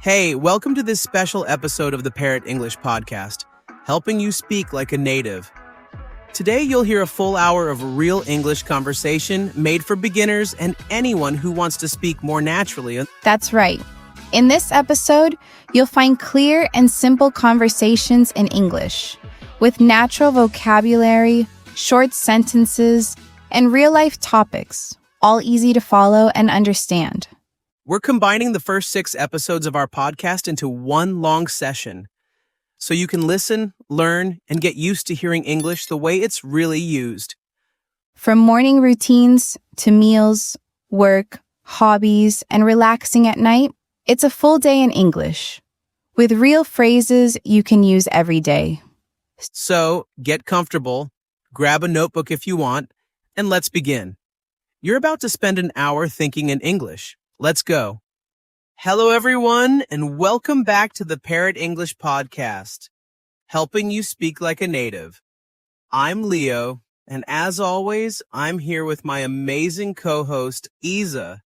Hey, welcome to this special episode of the Parrot English Podcast, helping you speak like a native. Today, you'll hear a full hour of real English conversation made for beginners and anyone who wants to speak more naturally. That's right. In this episode, you'll find clear and simple conversations in English, with natural vocabulary, short sentences, and real-life topics, all easy to follow and understand. We're combining the first 6 episodes of our podcast into one long session, so you can listen, learn, and get used to hearing English the way it's really used. From morning routines to meals, work, hobbies, and relaxing at night, it's a full day in English, with real phrases you can use every day. So, get comfortable, grab a notebook if you want, and let's begin. You're about to spend an hour thinking in English. Let's go. Hello, everyone, and welcome back to the Parrot English Podcast, helping you speak like a native. I'm Leo, and as always, I'm here with my amazing co-host, Isa.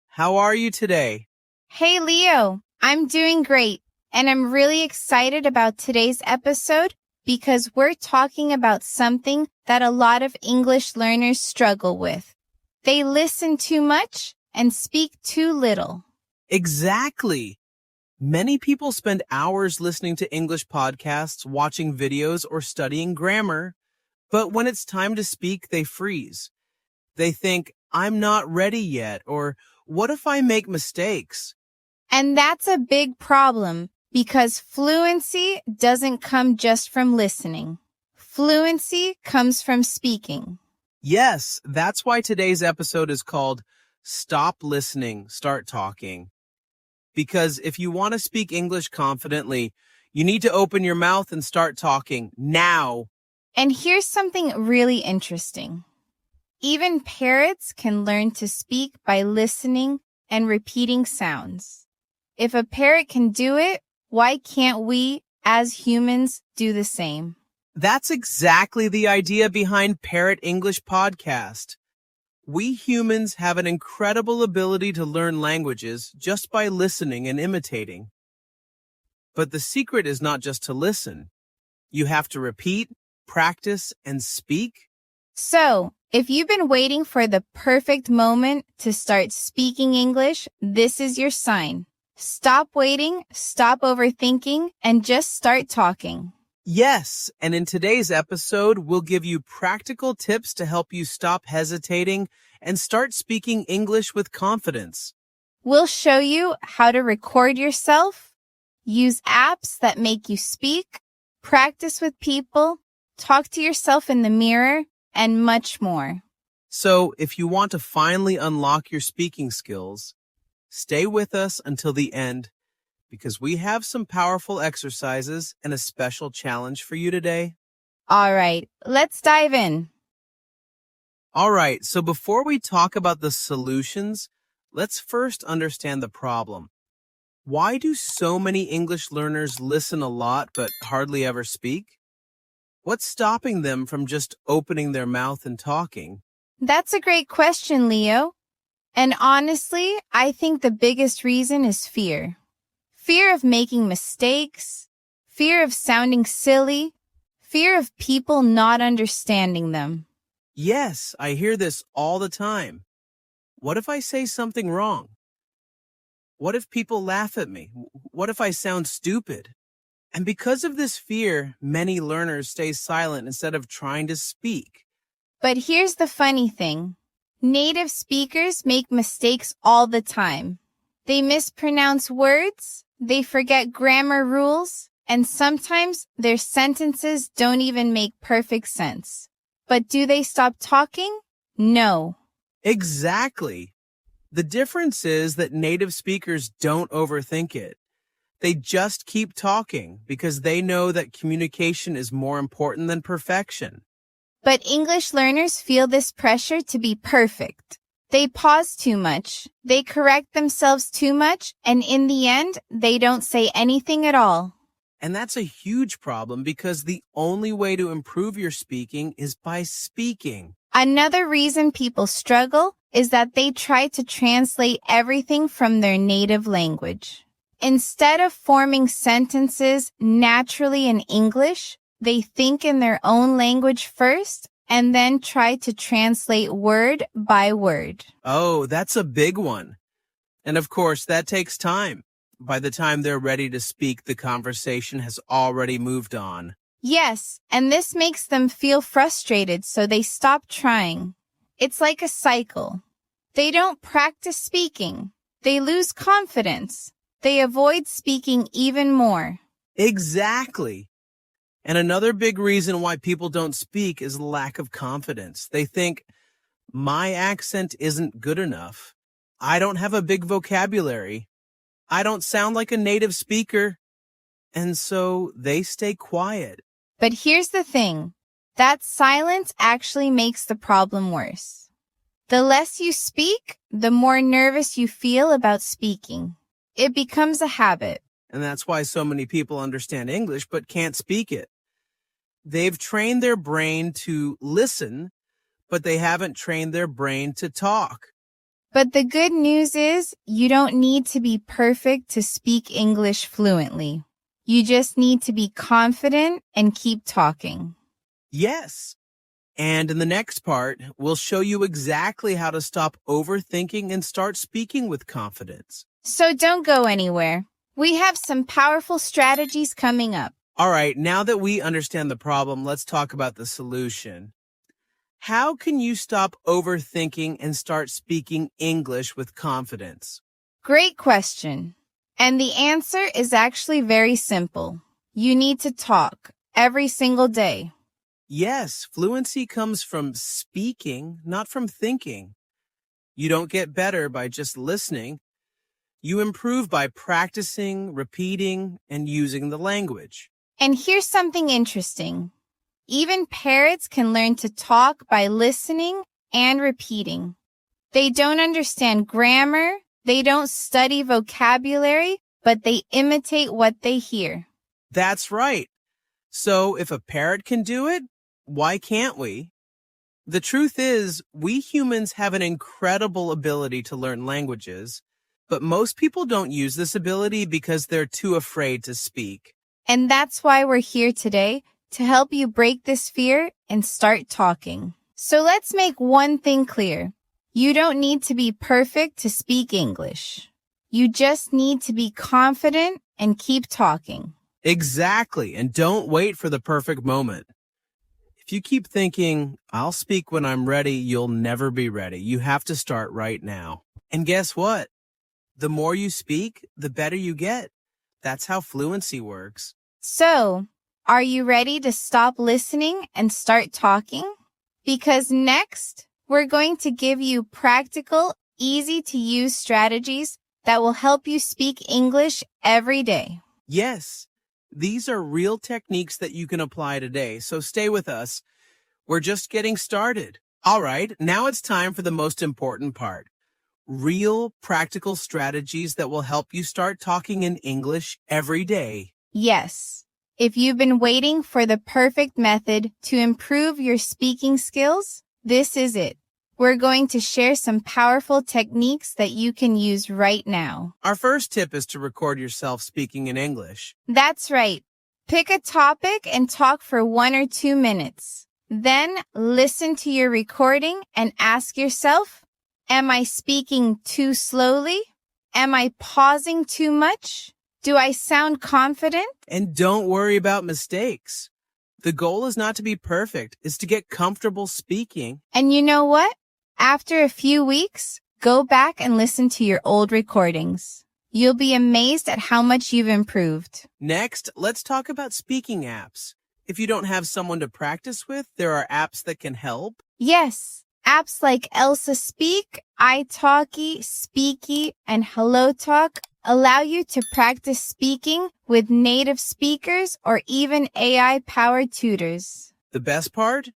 How are you today? Hey, Leo. I'm doing great, and I'm really excited about today's episode because we're talking about something that a lot of English learners struggle with. They listen too much and speak too little. Exactly. Many people spend hours listening to English podcasts, watching videos, or studying grammar, but when it's time to speak, they freeze. They think, I'm not ready yet, or what if I make mistakes? And that's a big problem because fluency doesn't come just from listening. Fluency comes from speaking. Yes, that's why today's episode is called Stop Listening, Start Talking. Because if you want to speak English confidently, you need to open your mouth and start talking now. And here's something really interesting. Even parrots can learn to speak by listening and repeating sounds. If a parrot can do it, why can't we, as humans, do the same? That's exactly the idea behind Parrot English Podcast. We humans have an incredible ability to learn languages just by listening and imitating. But the secret is not just to listen. You have to repeat, practice, and speak. So, if you've been waiting for the perfect moment to start speaking English, this is your sign. Stop waiting, stop overthinking, and just start talking. Yes, and in today's episode, we'll give you practical tips to help you stop hesitating and start speaking English with confidence. We'll show you how to record yourself, use apps that make you speak, practice with people, talk to yourself in the mirror, and much more. So, if you want to finally unlock your speaking skills, stay with us until the end, because we have some powerful exercises and a special challenge for you today. All right, let's dive in. All right, so before we talk about the solutions, let's first understand the problem. Why do so many English learners listen a lot but hardly ever speak? What's stopping them from just opening their mouth and talking? That's a great question, Leo. And honestly, I think the biggest reason is fear. Fear of making mistakes, fear of sounding silly, fear of people not understanding them. Yes, I hear this all the time. What if I say something wrong? What if people laugh at me? What if I sound stupid? And because of this fear, many learners stay silent instead of trying to speak. But here's the funny thing. Native speakers make mistakes all the time. They mispronounce words, they forget grammar rules, and sometimes their sentences don't even make perfect sense. But do they stop talking? No. Exactly. The difference is that native speakers don't overthink it. They just keep talking because they know that communication is more important than perfection. But English learners feel this pressure to be perfect. They pause too much, they correct themselves too much, and in the end, they don't say anything at all. And that's a huge problem because the only way to improve your speaking is by speaking. Another reason people struggle is that they try to translate everything from their native language. Instead of forming sentences naturally in English, they think in their own language first and then try to translate word by word. Oh, that's a big one. And of course, that takes time. By the time they're ready to speak, the conversation has already moved on. Yes, and this makes them feel frustrated, so they stop trying. It's like a cycle. They don't practice speaking. They lose confidence. They avoid speaking even more. Exactly. And another big reason why people don't speak is lack of confidence. They think, my accent isn't good enough. I don't have a big vocabulary. I don't sound like a native speaker. And so they stay quiet. But here's the thing. That silence actually makes the problem worse. The less you speak, the more nervous you feel about speaking. It becomes a habit. And that's why so many people understand English but can't speak it. They've trained their brain to listen, but they haven't trained their brain to talk. But the good news is you don't need to be perfect to speak English fluently. You just need to be confident and keep talking. Yes. And in the next part, we'll show you exactly how to stop overthinking and start speaking with confidence. So don't go anywhere. We have some powerful strategies coming up. All right, now that we understand the problem, let's talk about the solution. How can you stop overthinking and start speaking English with confidence? Great question. And the answer is actually very simple. You need to talk every single day. Yes, fluency comes from speaking, not from thinking. You don't get better by just listening. You improve by practicing, repeating, and using the language. And here's something interesting. Even parrots can learn to talk by listening and repeating. They don't understand grammar, they don't study vocabulary, but they imitate what they hear. That's right. So if a parrot can do it, why can't we? The truth is, we humans have an incredible ability to learn languages, but most people don't use this ability because they're too afraid to speak. And that's why we're here today, to help you break this fear and start talking. So let's make one thing clear. You don't need to be perfect to speak English. You just need to be confident and keep talking. Exactly, and don't wait for the perfect moment. If you keep thinking, I'll speak when I'm ready, you'll never be ready. You have to start right now. And guess what? The more you speak, the better you get. That's how fluency works. So, are you ready to stop listening and start talking? Because next, we're going to give you practical, easy-to-use strategies that will help you speak English every day. Yes, these are real techniques that you can apply today, so stay with us. We're just getting started. All right, now it's time for the most important part. Real, practical strategies that will help you start talking in English every day. Yes. If you've been waiting for the perfect method to improve your speaking skills, this is it. We're going to share some powerful techniques that you can use right now. Our first tip is to record yourself speaking in English. That's right. Pick a topic and talk for 1 or 2 minutes. Then listen to your recording and ask yourself, am I speaking too slowly? Am I pausing too much? Do I sound confident? And don't worry about mistakes. The goal is not to be perfect, it's to get comfortable speaking. And you know what? After a few weeks, go back and listen to your old recordings. You'll be amazed at how much you've improved. Next, let's talk about speaking apps. If you don't have someone to practice with, there are apps that can help. Yes, apps like Elsa Speak, italki, Speaky, and HelloTalk allow you to practice speaking with native speakers or even AI-powered tutors. The best part?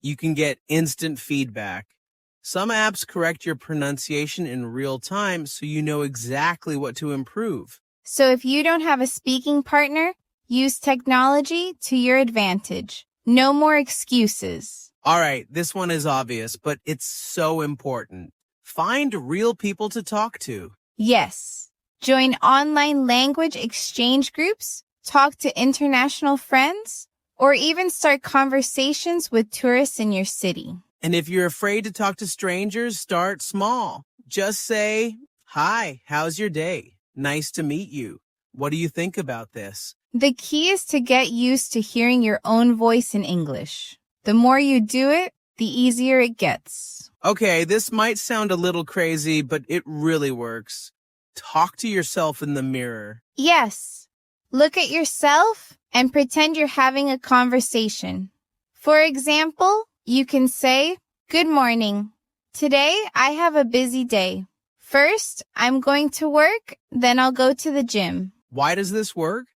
You can get instant feedback. Some apps correct your pronunciation in real time so you know exactly what to improve. So if you don't have a speaking partner, use technology to your advantage. No more excuses. All right, this one is obvious, but it's so important. Find real people to talk to. Yes. join online language exchange groups, talk to international friends, or even start conversations with tourists in your city. And if you're afraid to talk to strangers, start small. Just say, "Hi, how's your day? Nice to meet you. What do you think about this?" The key is to get used to hearing your own voice in English. The more you do it, the easier it gets. Okay, this might sound a little crazy, but it really works. Talk to yourself in the mirror. Yes, look at yourself and pretend you're having a conversation. For example, you can say, "Good morning. Today I have a busy day. First, I'm going to work, then I'll go to the gym." Why does this work?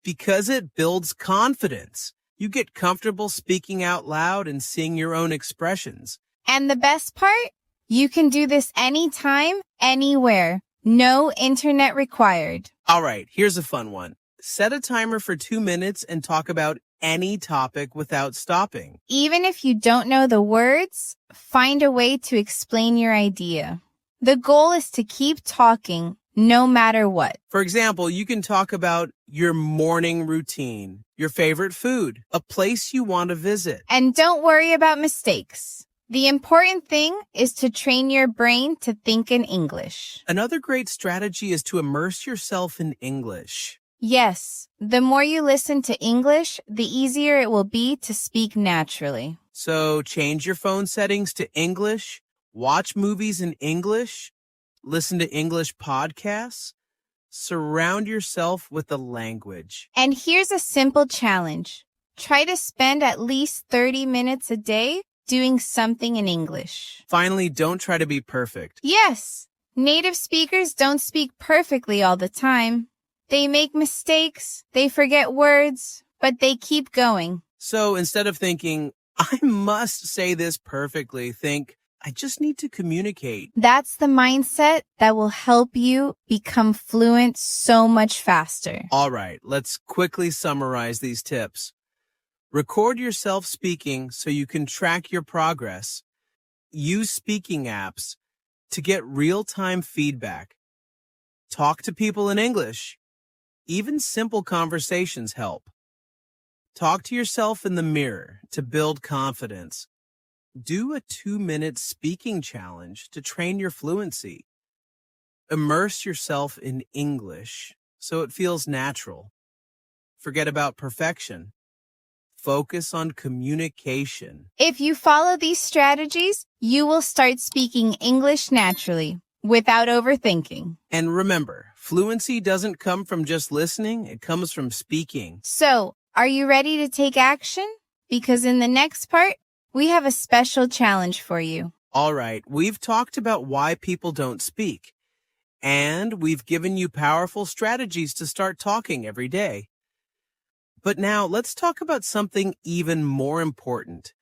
Because it builds confidence. You get comfortable speaking out loud and seeing your own expressions. And the best part? You can do this anytime, anywhere. No internet required. All right, here's a fun one. Set a timer for 2 minutes and talk about any topic without stopping. Even if you don't know the words, find a way to explain your idea. The goal is to keep talking, no matter what. For example, you can talk about your morning routine, your favorite food, a place you want to visit. And don't worry about mistakes. The important thing is to train your brain to think in English. Another great strategy is to immerse yourself in English. Yes, the more you listen to English, the easier it will be to speak naturally. So change your phone settings to English, watch movies in English, listen to English podcasts, surround yourself with the language. And here's a simple challenge. Try to spend at least 30 minutes a day doing something in English. Finally, don't try to be perfect. Yes, native speakers don't speak perfectly all the time. They make mistakes, they forget words, but they keep going. So instead of thinking, "I must say this perfectly," think, "I just need to communicate." That's the mindset that will help you become fluent so much faster. All right, let's quickly summarize these tips. Record yourself speaking so you can track your progress. Use speaking apps to get real-time feedback. Talk to people in English. Even simple conversations help. Talk to yourself in the mirror to build confidence. Do a 2-minute speaking challenge to train your fluency. Immerse yourself in English so it feels natural. Forget about perfection. Focus on communication. If you follow these strategies, you will start speaking English naturally, without overthinking. And remember, fluency doesn't come from just listening, it comes from speaking. So, are you ready to take action? Because in the next part, we have a special challenge for you. All right, we've talked about why people don't speak, and we've given you powerful strategies to start talking every day. But now let's talk about something even more important,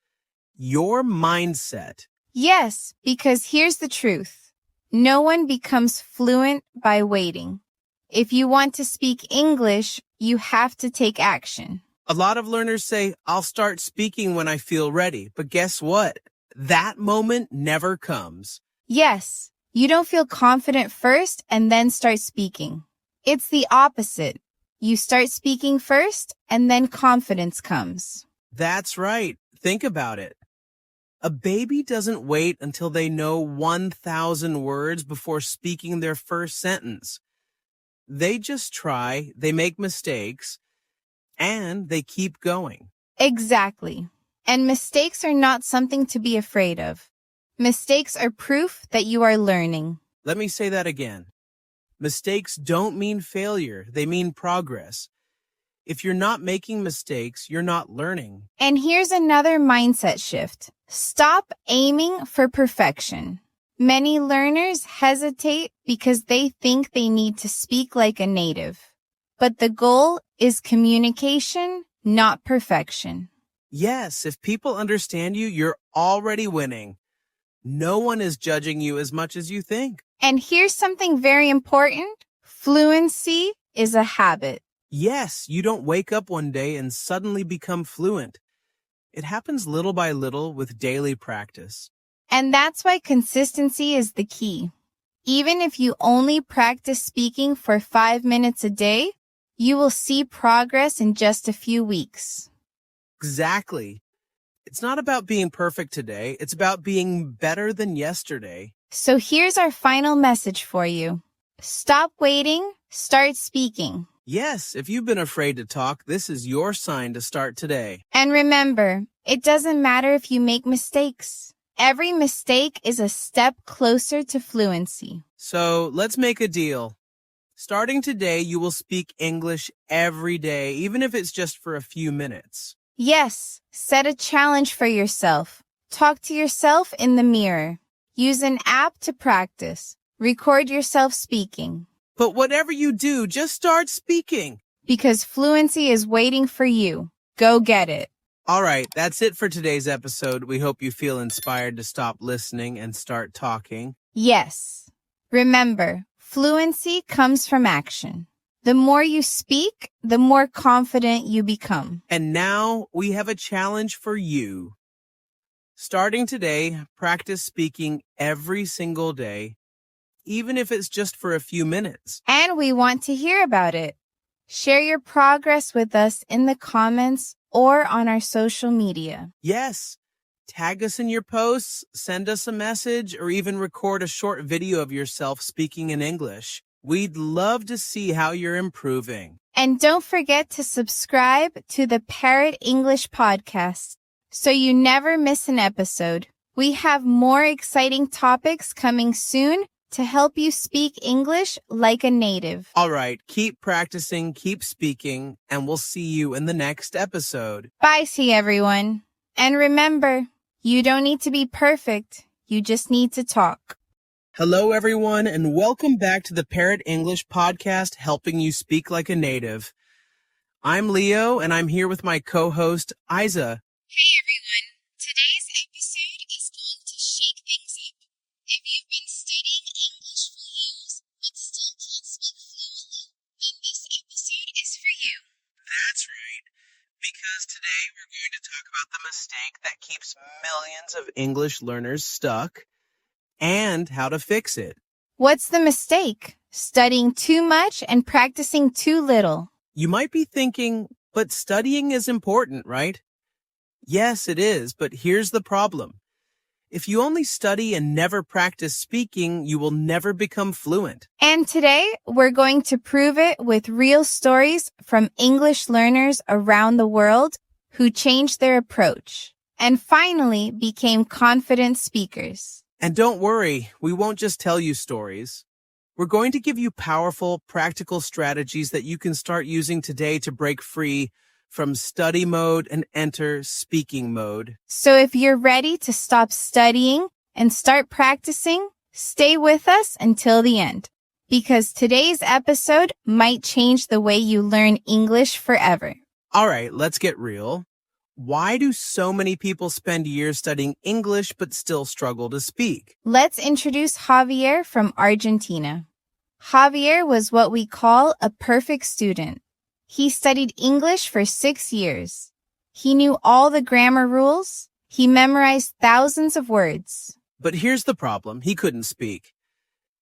your mindset. Yes, because here's the truth. No one becomes fluent by waiting. If you want to speak English, you have to take action. A lot of learners say, "I'll start speaking when I feel ready." But guess what? That moment never comes. Yes, you don't feel confident first and then start speaking. It's the opposite. You start speaking first and then confidence comes. That's right. Think about it. A baby doesn't wait until they know 1,000 words before speaking their first sentence. They just try, they make mistakes, and they keep going. Exactly. And mistakes are not something to be afraid of. Mistakes are proof that you are learning. Let me say that again. Mistakes don't mean failure, they mean progress. If you're not making mistakes, you're not learning. And here's another mindset shift. Stop aiming for perfection. Many learners hesitate because they think they need to speak like a native. But the goal is communication, not perfection. Yes, if people understand you, you're already winning. No one is judging you as much as you think. And here's something very important. Fluency is a habit. Yes, you don't wake up one day and suddenly become fluent. It happens little by little with daily practice. And that's why consistency is the key. Even if you only practice speaking for 5 minutes a day, you will see progress in just a few weeks. Exactly. It's not about being perfect today. It's about being better than yesterday. So here's our final message for you. Stop waiting, start speaking. Yes, if you've been afraid to talk, this is your sign to start today. And remember, it doesn't matter if you make mistakes. Every mistake is a step closer to fluency. So let's make a deal. Starting today, you will speak English every day, even if it's just for a few minutes. Yes, set a challenge for yourself. Talk to yourself in the mirror. Use an app to practice. Record yourself speaking. But whatever you do, just start speaking. Because fluency is waiting for you. Go get it. All right, that's it for today's episode. We hope you feel inspired to stop listening and start talking. Yes. Remember, fluency comes from action. The more you speak, the more confident you become. And now we have a challenge for you. Starting today, practice speaking every single day, even if it's just for a few minutes. And we want to hear about it. Share your progress with us in the comments or on our social media. Yes, tag us in your posts, send us a message, or even record a short video of yourself speaking in English. We'd love to see how you're improving. And don't forget to subscribe to the Parrot English podcast so you never miss an episode. We have more exciting topics coming soon to help you speak English like a native. All right, keep practicing, keep speaking, and we'll see you in the next episode. Bye, everyone. And remember, you don't need to be perfect. You just need to talk. Hello, everyone, and welcome back to the Parrot English podcast, helping you speak like a native. I'm Leo, and I'm here with my co-host, Isa. Hey, everyone. Today's episode is going to shake things up. If you've been studying English for years but still can't speak fluently, then this episode is for you. That's right, because today we're going to talk about the mistake that keeps millions of English learners stuck and how to fix it. What's the mistake? Studying too much and practicing too little. You might be thinking, but studying is important, right? Yes, it is, but here's the problem. If you only study and never practice speaking, you will never become fluent. And today, we're going to prove it with real stories from English learners around the world who changed their approach and finally became confident speakers. And don't worry, we won't just tell you stories. We're going to give you powerful, practical strategies that you can start using today to break free from study mode and enter speaking mode. So if you're ready to stop studying and start practicing, stay with us until the end, because today's episode might change the way you learn English forever. All right, let's get real. Why do so many people spend years studying English but still struggle to speak? Let's introduce Javier from Argentina. Javier was what we call a perfect student. He studied English for 6 years. He knew all the grammar rules. He memorized thousands of words. But here's the problem. He couldn't speak.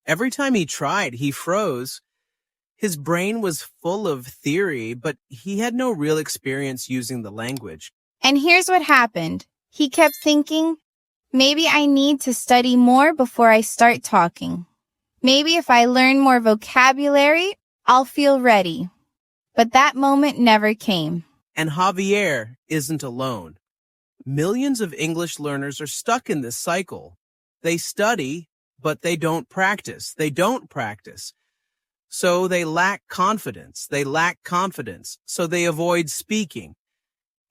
Every time he tried, he froze. His brain was full of theory, but he had no real experience using the language. And here's what happened. He kept thinking, maybe I need to study more before I start talking. Maybe if I learn more vocabulary, I'll feel ready. But that moment never came. And Javier isn't alone. Millions of English learners are stuck in this cycle. They study, but they don't practice. So they lack confidence. So they avoid speaking.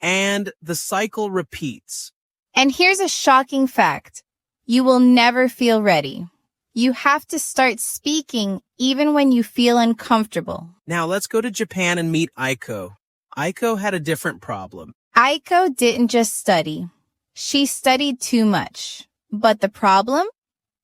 And the cycle repeats. And here's a shocking fact. You will never feel ready. You have to start speaking even when you feel uncomfortable. Now let's go to Japan and meet Aiko. Aiko had a different problem. Aiko didn't just study. She studied too much. But the problem?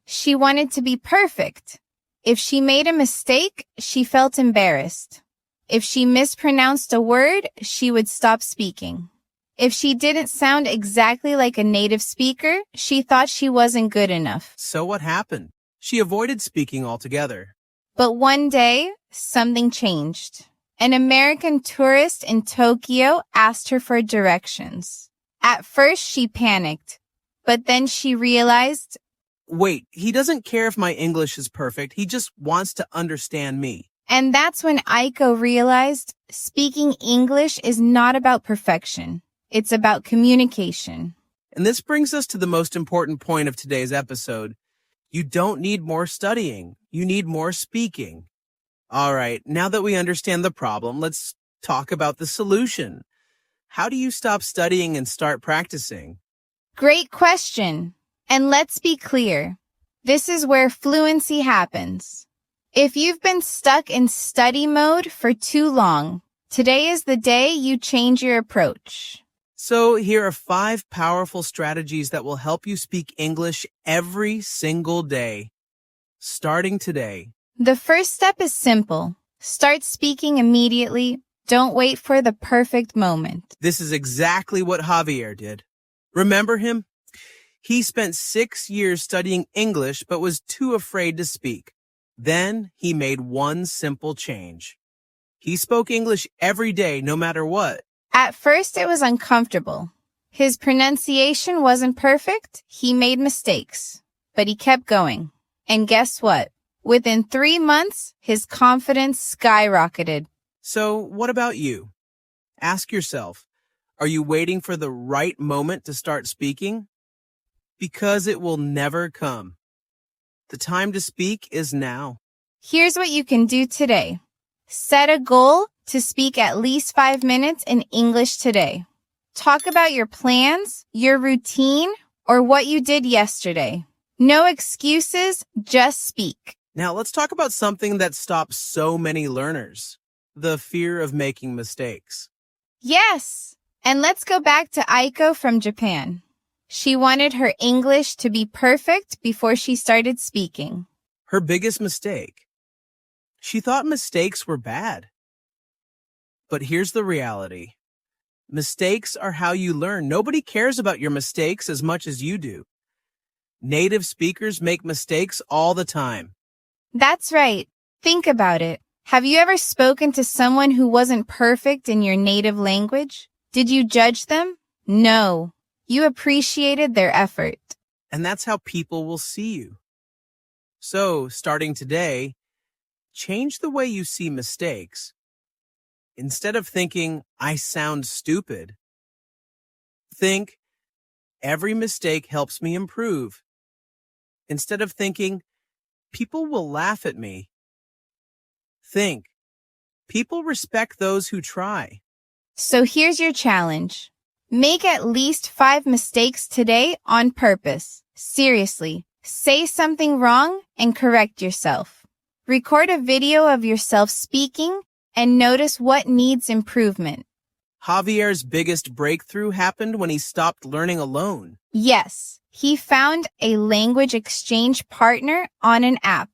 She wanted to be perfect. If she made a mistake, she felt embarrassed. If she mispronounced a word, she would stop speaking. If she didn't sound exactly like a native speaker, she thought she wasn't good enough. So what happened? She avoided speaking altogether. But one day, something changed. An American tourist in Tokyo asked her for directions. At first, she panicked, but then she realized, Wait, he doesn't care if my English is perfect. He just wants to understand me. and that's when Aiko realized speaking English is not about perfection. It's about communication. And this brings us to the most important point of today's episode. You don't need more studying. You need more speaking. All right, now that we understand the problem, let's talk about the solution. How do you stop studying and start practicing? Great question. And let's be clear. This is where fluency happens. If you've been stuck in study mode for too long, today is the day you change your approach. So here are 5 powerful strategies that will help you speak English every single day, starting today. The first step is simple. Start speaking immediately. Don't wait for the perfect moment. This is exactly what Javier did. Remember him? He spent 6 years studying English but was too afraid to speak. Then he made one simple change. He spoke English every day, no matter what. At first, it was uncomfortable. His pronunciation wasn't perfect. He made mistakes, but he kept going. And guess what? Within 3 months, his confidence skyrocketed. So what about you? Ask yourself, are you waiting for the right moment to start speaking? Because it will never come. The time to speak is now. Here's what you can do today. Set a goal to speak at least 5 minutes in English today. Talk about your plans, your routine, or what you did yesterday. No excuses, just speak. Now let's talk about something that stops so many learners. The fear of making mistakes. Yes! And let's go back to Aiko from Japan. She wanted her English to be perfect before she started speaking. Her biggest mistake. She thought mistakes were bad. But here's the reality. Mistakes are how you learn. Nobody cares about your mistakes as much as you do. Native speakers make mistakes all the time. That's right. Think about it. Have you ever spoken to someone who wasn't perfect in your native language? Did you judge them? No. You appreciated their effort. And that's how people will see you. So, starting today, change the way you see mistakes. Instead of thinking, I sound stupid, think, every mistake helps me improve. Instead of thinking, people will laugh at me, think, people respect those who try. So here's your challenge. Make at least 5 mistakes today on purpose. Seriously, say something wrong and correct yourself. Record a video of yourself speaking and notice what needs improvement. Javier's biggest breakthrough happened when he stopped learning alone. Yes, he found a language exchange partner on an app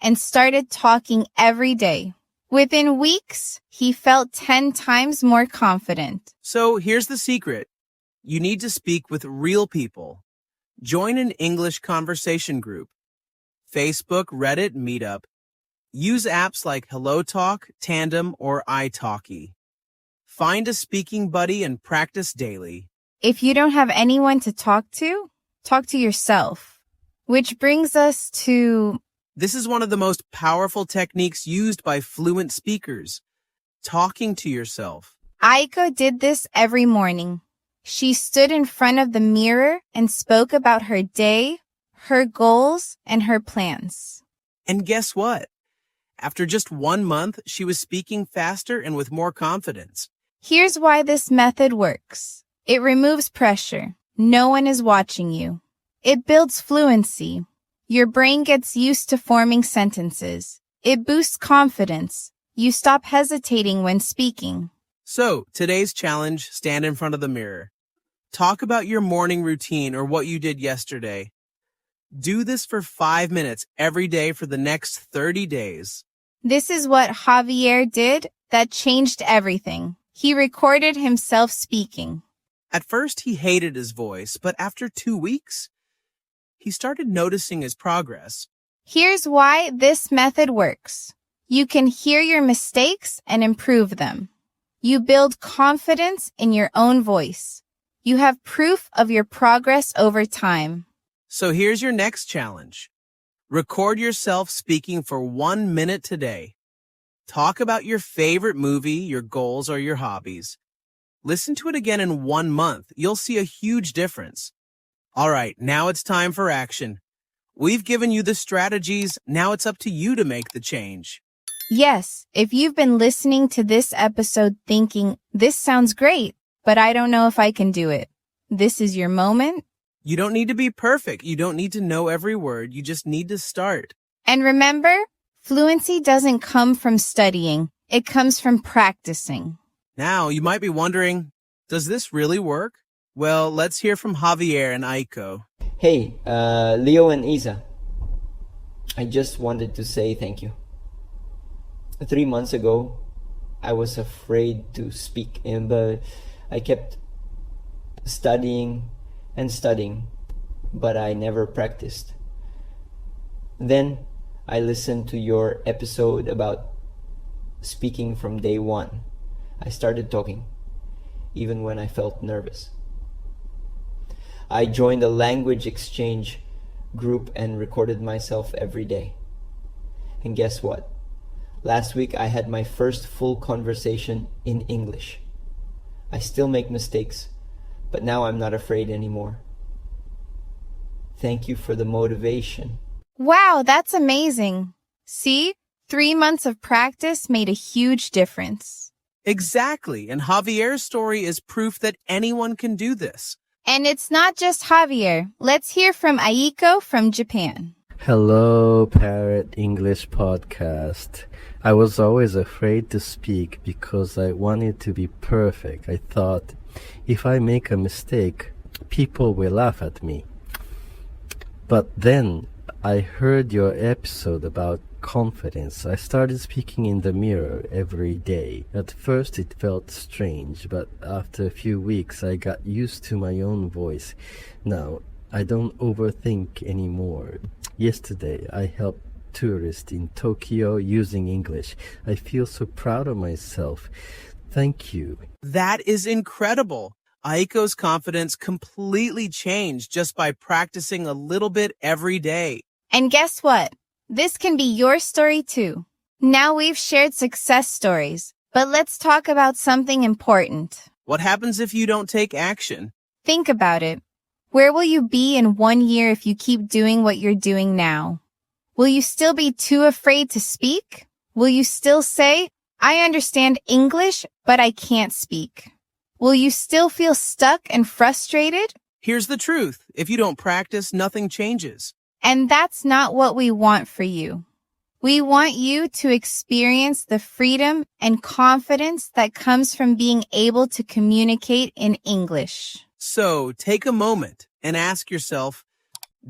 and started talking every day. Within weeks, he felt 10 times more confident. So here's the secret. You need to speak with real people. Join an English conversation group. Facebook, Reddit, Meetup. Use apps like HelloTalk, Tandem, or italki. Find a speaking buddy and practice daily. If you don't have anyone to talk to yourself. Which brings us to... This is one of the most powerful techniques used by fluent speakers. Talking to yourself. Aiko did this every morning. She stood in front of the mirror and spoke about her day, her goals, and her plans. And guess what? After just 1 month, she was speaking faster and with more confidence. Here's why this method works. It removes pressure. No one is watching you. It builds fluency. Your brain gets used to forming sentences. It boosts confidence. You stop hesitating when speaking. So, today's challenge, stand in front of the mirror. Talk about your morning routine or what you did yesterday. Do this for 5 minutes every day for the next 30 days. This is what Javier did that changed everything. He recorded himself speaking. At first, he hated his voice, but after 2 weeks, he started noticing his progress. Here's why this method works. You can hear your mistakes and improve them. You build confidence in your own voice. You have proof of your progress over time. So here's your next challenge. Record yourself speaking for 1 minute today. Talk about your favorite movie, your goals, or your hobbies. Listen to it again in 1 month. You'll see a huge difference. All right, now it's time for action. We've given you the strategies. Now it's up to you to make the change. Yes, if you've been listening to this episode thinking, this sounds great, but I don't know if I can do it. This is your moment. You don't need to be perfect. You don't need to know every word. You just need to start. And remember, fluency doesn't come from studying. It comes from practicing. Now, you might be wondering, does this really work? Well, let's hear from Javier and Aiko. Hey, Leo and Isa. I just wanted to say thank you. 3 months ago, I was afraid to speak, but I kept studying and studying, but I never practiced. Then I listened to your episode about speaking from day one. I started talking, even when I felt nervous. I joined a language exchange group and recorded myself every day. And guess what? Last week I had my first full conversation in English. I still make mistakes, but now I'm not afraid anymore. Thank you for the motivation. Wow, that's amazing. See, 3 months of practice made a huge difference. Exactly, and Javier's story is proof that anyone can do this. And it's not just Javier. Let's hear from Aiko from Japan. Hello, Parrot English Podcast. I was always afraid to speak because I wanted to be perfect. I thought, if I make a mistake, people will laugh at me. But then I heard your episode about confidence. I started speaking in the mirror every day. At first it felt strange, but after a few weeks I got used to my own voice. Now I don't overthink anymore. Yesterday I helped tourists in Tokyo using English. I feel so proud of myself. Thank you. That is incredible. Aiko's confidence completely changed just by practicing a little bit every day. And guess what? This can be your story too. Now we've shared success stories, but let's talk about something important. What happens if you don't take action? Think about it. Where will you be in 1 year if you keep doing what you're doing now? Will you still be too afraid to speak? Will you still say, I understand English, but I can't speak? Will you still feel stuck and frustrated? Here's the truth. If you don't practice, nothing changes. And that's not what we want for you. We want you to experience the freedom and confidence that comes from being able to communicate in English. So take a moment and ask yourself,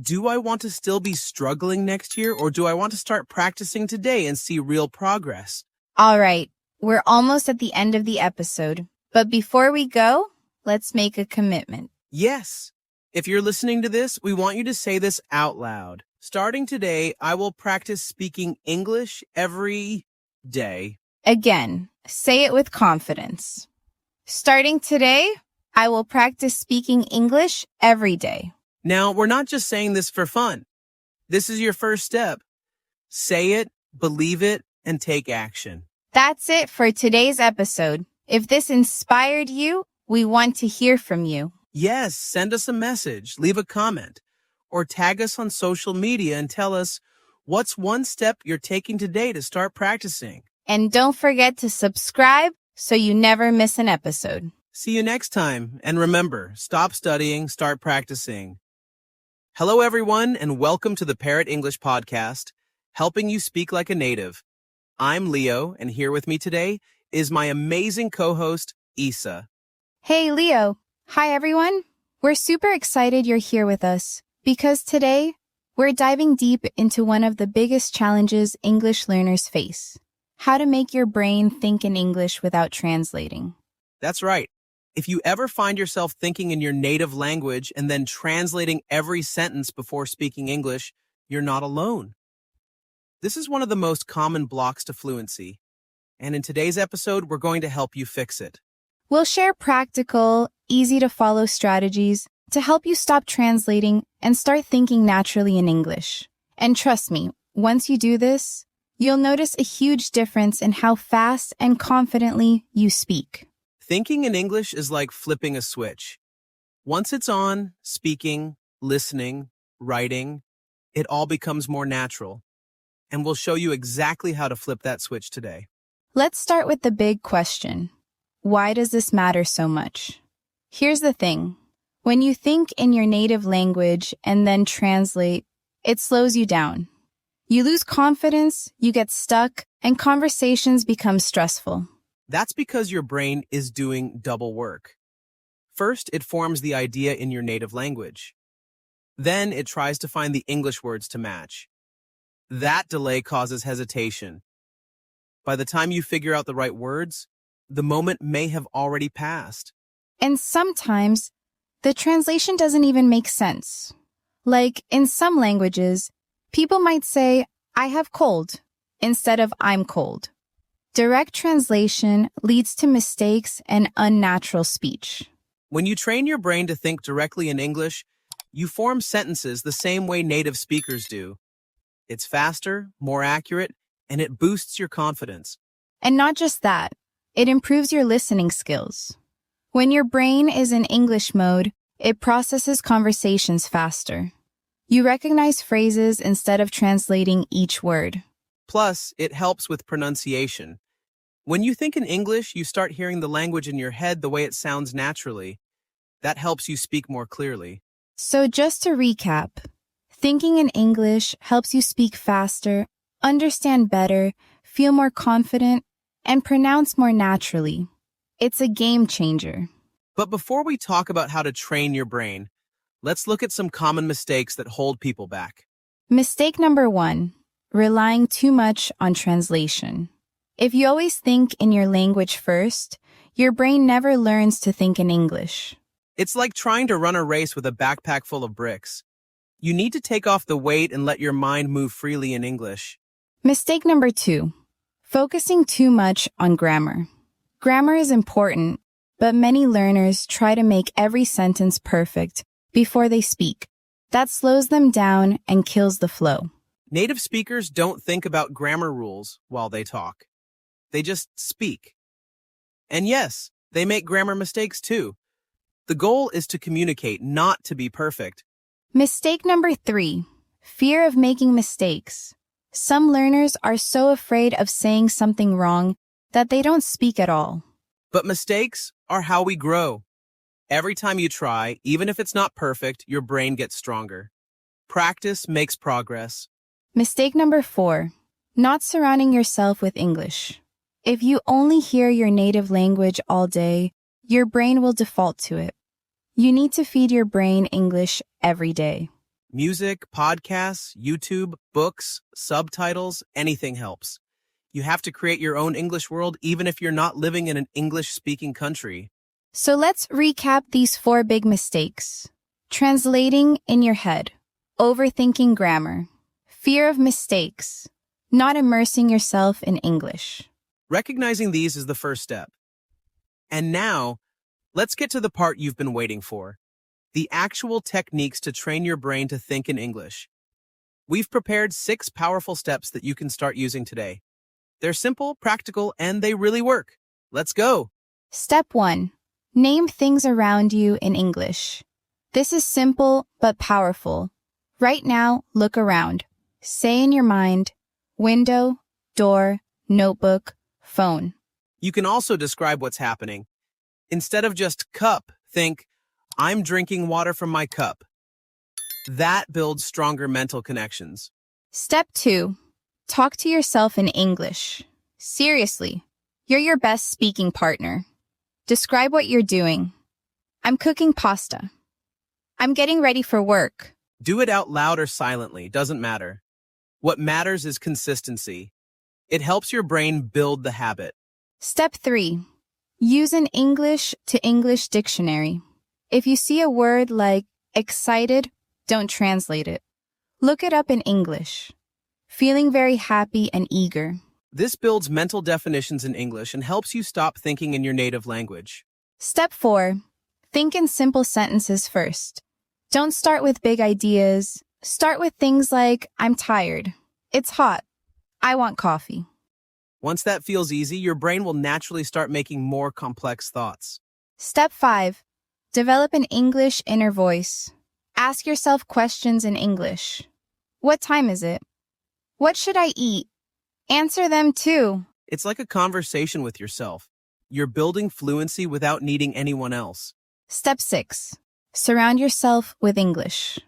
do I want to still be struggling next year, or do I want to start practicing today and see real progress? All right, we're almost at the end of the episode. But before we go, let's make a commitment. Yes. If you're listening to this, we want you to say this out loud. Starting today, I will practice speaking English every day. Again, say it with confidence. Starting today, I will practice speaking English every day. Now, we're not just saying this for fun. This is your first step. Say it, believe it, and take action. That's it for today's episode. If this inspired you, we want to hear from you. Yes, send us a message, leave a comment, or tag us on social media and tell us what's one step you're taking today to start practicing. And don't forget to subscribe so you never miss an episode. See you next time. And remember, stop studying, start practicing. Hello, everyone, and welcome to the Parrot English Podcast, helping you speak like a native. I'm Leo, and here with me today is my amazing co-host, Isa. Hey, Leo. Hi, everyone. We're super excited you're here with us because today we're diving deep into one of the biggest challenges English learners face: how to make your brain think in English without translating. That's right. If you ever find yourself thinking in your native language and then translating every sentence before speaking English, you're not alone. This is one of the most common blocks to fluency, and in today's episode, we're going to help you fix it. We'll share practical, easy-to-follow strategies to help you stop translating and start thinking naturally in English. And trust me, once you do this, you'll notice a huge difference in how fast and confidently you speak. Thinking in English is like flipping a switch. Once it's on, speaking, listening, writing, it all becomes more natural. And we'll show you exactly how to flip that switch today. Let's start with the big question. Why does this matter so much? Here's the thing. When you think in your native language and then translate, it slows you down. You lose confidence, you get stuck, and conversations become stressful. That's because your brain is doing double work. First, it forms the idea in your native language. Then it tries to find the English words to match. That delay causes hesitation. By the time you figure out the right words, the moment may have already passed. And sometimes, the translation doesn't even make sense. Like, in some languages, people might say, I have cold, instead of I'm cold. Direct translation leads to mistakes and unnatural speech. When you train your brain to think directly in English, you form sentences the same way native speakers do. It's faster, more accurate, and it boosts your confidence. And not just that, it improves your listening skills. When your brain is in English mode, it processes conversations faster. You recognize phrases instead of translating each word. Plus, it helps with pronunciation. When you think in English, you start hearing the language in your head the way it sounds naturally. That helps you speak more clearly. So just to recap, thinking in English helps you speak faster, understand better, feel more confident, and pronounce more naturally. It's a game changer. But before we talk about how to train your brain, let's look at some common mistakes that hold people back. Mistake number 1, relying too much on translation. If you always think in your language first, your brain never learns to think in English. It's like trying to run a race with a backpack full of bricks. You need to take off the weight and let your mind move freely in English. Mistake number 2, focusing too much on grammar. Grammar is important, but many learners try to make every sentence perfect before they speak. That slows them down and kills the flow. Native speakers don't think about grammar rules while they talk. They just speak. And yes, they make grammar mistakes too. The goal is to communicate, not to be perfect. Mistake number 3, fear of making mistakes. Some learners are so afraid of saying something wrong that they don't speak at all. But mistakes are how we grow. Every time you try, even if it's not perfect, your brain gets stronger. Practice makes progress. Mistake number 4, not surrounding yourself with English. If you only hear your native language all day, your brain will default to it. You need to feed your brain English every day. Music, podcasts, YouTube, books, subtitles, anything helps. You have to create your own English world even if you're not living in an English-speaking country. So let's recap these 4 big mistakes. Translating in your head, overthinking grammar, fear of mistakes, not immersing yourself in English. Recognizing these is the first step. And now, let's get to the part you've been waiting for. The actual techniques to train your brain to think in English. We've prepared 6 powerful steps that you can start using today. They're simple, practical, and they really work. Let's go. Step 1. Name things around you in English. This is simple but powerful. Right now, look around. Say in your mind, window, door, notebook, phone. You can also describe what's happening. Instead of just cup, think, I'm drinking water from my cup. That builds stronger mental connections. Step 2. Talk to yourself in English. Seriously, you're your best speaking partner. Describe what you're doing. I'm cooking pasta. I'm getting ready for work. Do it out loud or silently, doesn't matter. What matters is consistency. It helps your brain build the habit. Step 3. Use an English to English dictionary. If you see a word like excited, don't translate it. Look it up in English. feeling very happy and eager. This builds mental definitions in English and helps you stop thinking in your native language. Step 4. Think in simple sentences first. Don't start with big ideas. Start with things like, I'm tired. It's hot. I want coffee. Once that feels easy, your brain will naturally start making more complex thoughts. Step 5. Develop an English inner voice. Ask yourself questions in English. What time is it? What should I eat? Answer them too. It's like a conversation with yourself. You're building fluency without needing anyone else. Step 6. Surround yourself with English.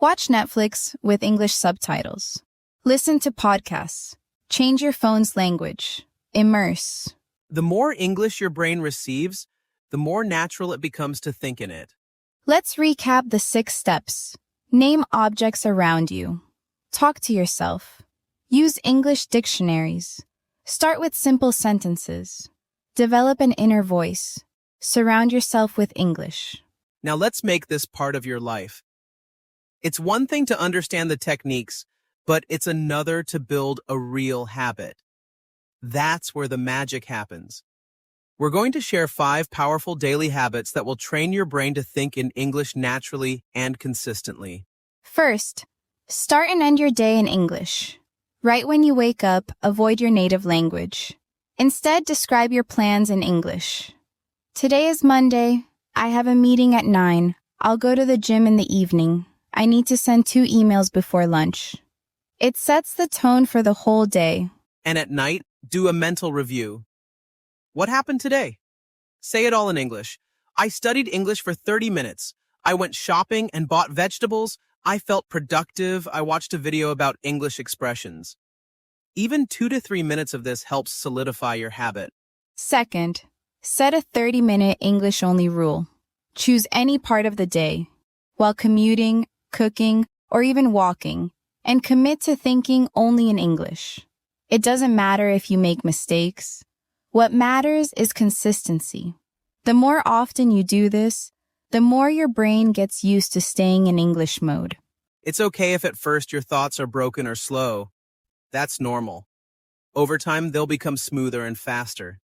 Watch Netflix with English subtitles. Listen to podcasts. Change your phone's language. Immerse. The more English your brain receives, the more natural it becomes to think in it. Let's recap the 6 steps. Name objects around you. Talk to yourself. Use English dictionaries. Start with simple sentences. Develop an inner voice. Surround yourself with English. Now let's make this part of your life. It's one thing to understand the techniques, but it's another to build a real habit. That's where the magic happens. We're going to share 5 powerful daily habits that will train your brain to think in English naturally and consistently. First, start and end your day in English. Right when you wake up, avoid your native language. Instead, describe your plans in English. Today is Monday. I have a meeting at 9. I'll go to the gym in the evening. I need to send 2 emails before lunch. It sets the tone for the whole day. And at night, do a mental review. What happened today? Say it all in English. I studied English for 30 minutes. I went shopping and bought vegetables. I felt productive. I watched a video about English expressions. Even 2 to 3 minutes of this helps solidify your habit. Second, set a 30-minute English-only rule. Choose any part of the day, while commuting, cooking, or even walking, and commit to thinking only in English. It doesn't matter if you make mistakes. What matters is consistency. The more often you do this, the more your brain gets used to staying in English mode. It's okay if at first your thoughts are broken or slow. That's normal. Over time, they'll become smoother and faster.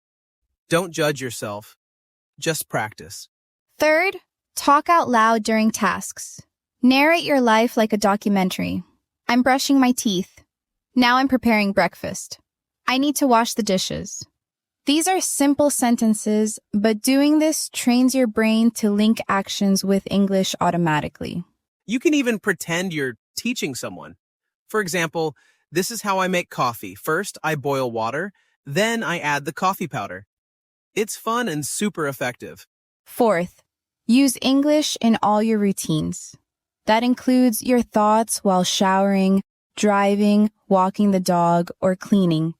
Don't judge yourself. Just practice. Third, talk out loud during tasks. Narrate your life like a documentary. I'm brushing my teeth. Now I'm preparing breakfast. I need to wash the dishes. These are simple sentences, but doing this trains your brain to link actions with English automatically. You can even pretend you're teaching someone. For example, this is how I make coffee. First, I boil water, then I add the coffee powder. It's fun and super effective. Fourth, use English in all your routines. That includes your thoughts while showering, driving, walking the dog, or cleaning.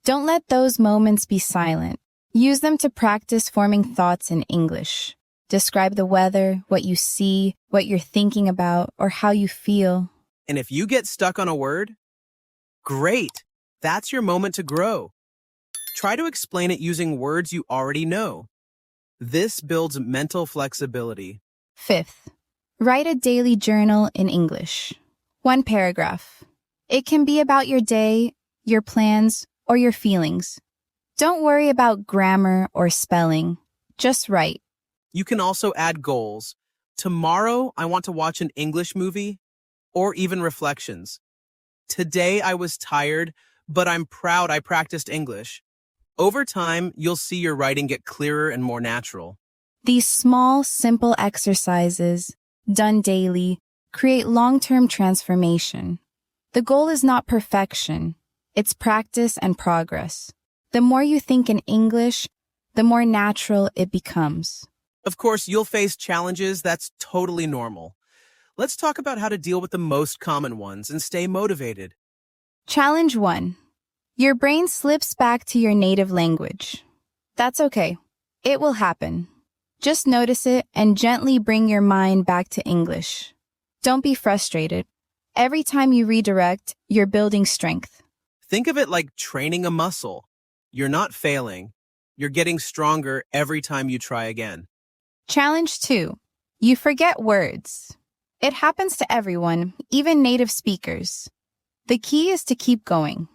Don't let those moments be silent. Use them to practice forming thoughts in English. Describe the weather, what you see, what you're thinking about, or how you feel. And if you get stuck on a word, great. That's your moment to grow. Try to explain it using words you already know. This builds mental flexibility. Fifth, write a daily journal in English. 1 paragraph. It can be about your day, your plans, or your feelings. Don't worry about grammar or spelling. Just write. You can also add goals. Tomorrow, I want to watch an English movie, or even reflections. Today, I was tired, but I'm proud I practiced English. Over time, you'll see your writing get clearer and more natural. These small, simple exercises, done daily, create long-term transformation. The goal is not perfection. It's practice and progress. The more you think in English, the more natural it becomes. Of course, you'll face challenges. That's totally normal. Let's talk about how to deal with the most common ones and stay motivated. Challenge 1. Your brain slips back to your native language. That's okay. It will happen. Just notice it and gently bring your mind back to English. Don't be frustrated. Every time you redirect, you're building strength. Think of it like training a muscle. You're not failing. You're getting stronger every time you try again. Challenge 2. You forget words. It happens to everyone, even native speakers. The key is to keep going.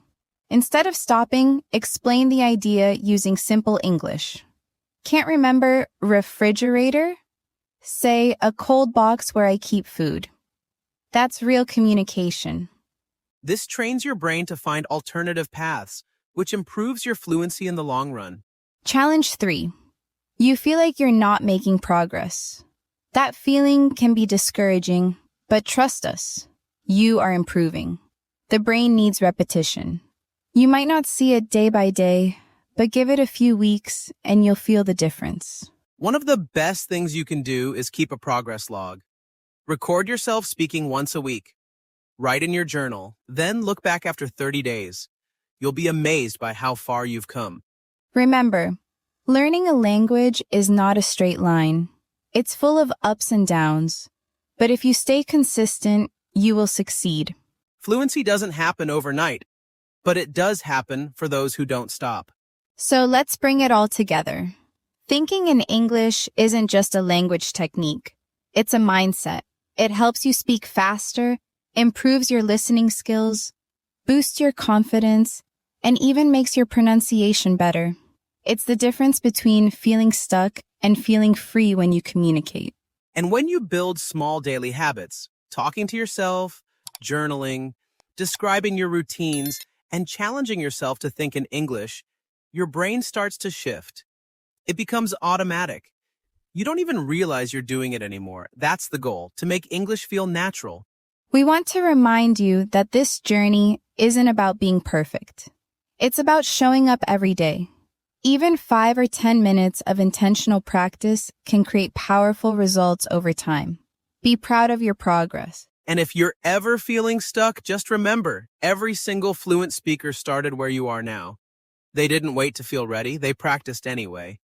Instead of stopping, explain the idea using simple English. Can't remember refrigerator? Say a cold box where I keep food. That's real communication. This trains your brain to find alternative paths, which improves your fluency in the long run. Challenge 3. You feel like you're not making progress. That feeling can be discouraging, but trust us, you are improving. The brain needs repetition. You might not see it day by day, but give it a few weeks and you'll feel the difference. One of the best things you can do is keep a progress log. Record yourself speaking once a week. Write in your journal, then look back after 30 days. You'll be amazed by how far you've come. Remember, learning a language is not a straight line. It's full of ups and downs. But if you stay consistent, you will succeed. Fluency doesn't happen overnight, but it does happen for those who don't stop. So let's bring it all together. Thinking in English isn't just a language technique. It's a mindset. It helps you speak faster, improves your listening skills, boosts your confidence, and even makes your pronunciation better. It's the difference between feeling stuck and feeling free when you communicate. And when you build small daily habits, talking to yourself, journaling, describing your routines, and challenging yourself to think in English, your brain starts to shift. It becomes automatic. You don't even realize you're doing it anymore. That's the goal, to make English feel natural. We want to remind you that this journey isn't about being perfect. It's about showing up every day. Even 5 or 10 minutes of intentional practice can create powerful results over time. Be proud of your progress. And if you're ever feeling stuck, just remember, every single fluent speaker started where you are now. They didn't wait to feel ready, they practiced anyway.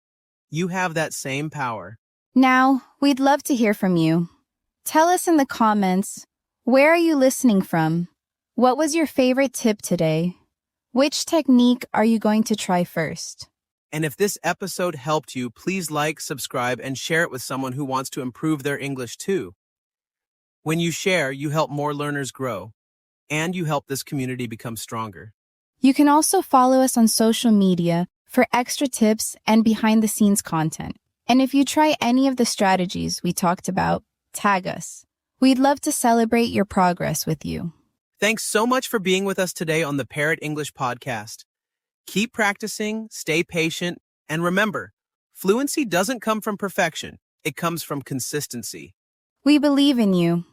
You have that same power. Now, we'd love to hear from you. Tell us in the comments, where are you listening from? What was your favorite tip today? Which technique are you going to try first? And if this episode helped you, please like, subscribe, and share it with someone who wants to improve their English too. When you share, you help more learners grow, and you help this community become stronger. You can also follow us on social media for extra tips and behind-the-scenes content. And if you try any of the strategies we talked about, tag us. We'd love to celebrate your progress with you. Thanks so much for being with us today on the Parrot English Podcast. Keep practicing, stay patient, and remember, fluency doesn't come from perfection. It comes from consistency. We believe in you.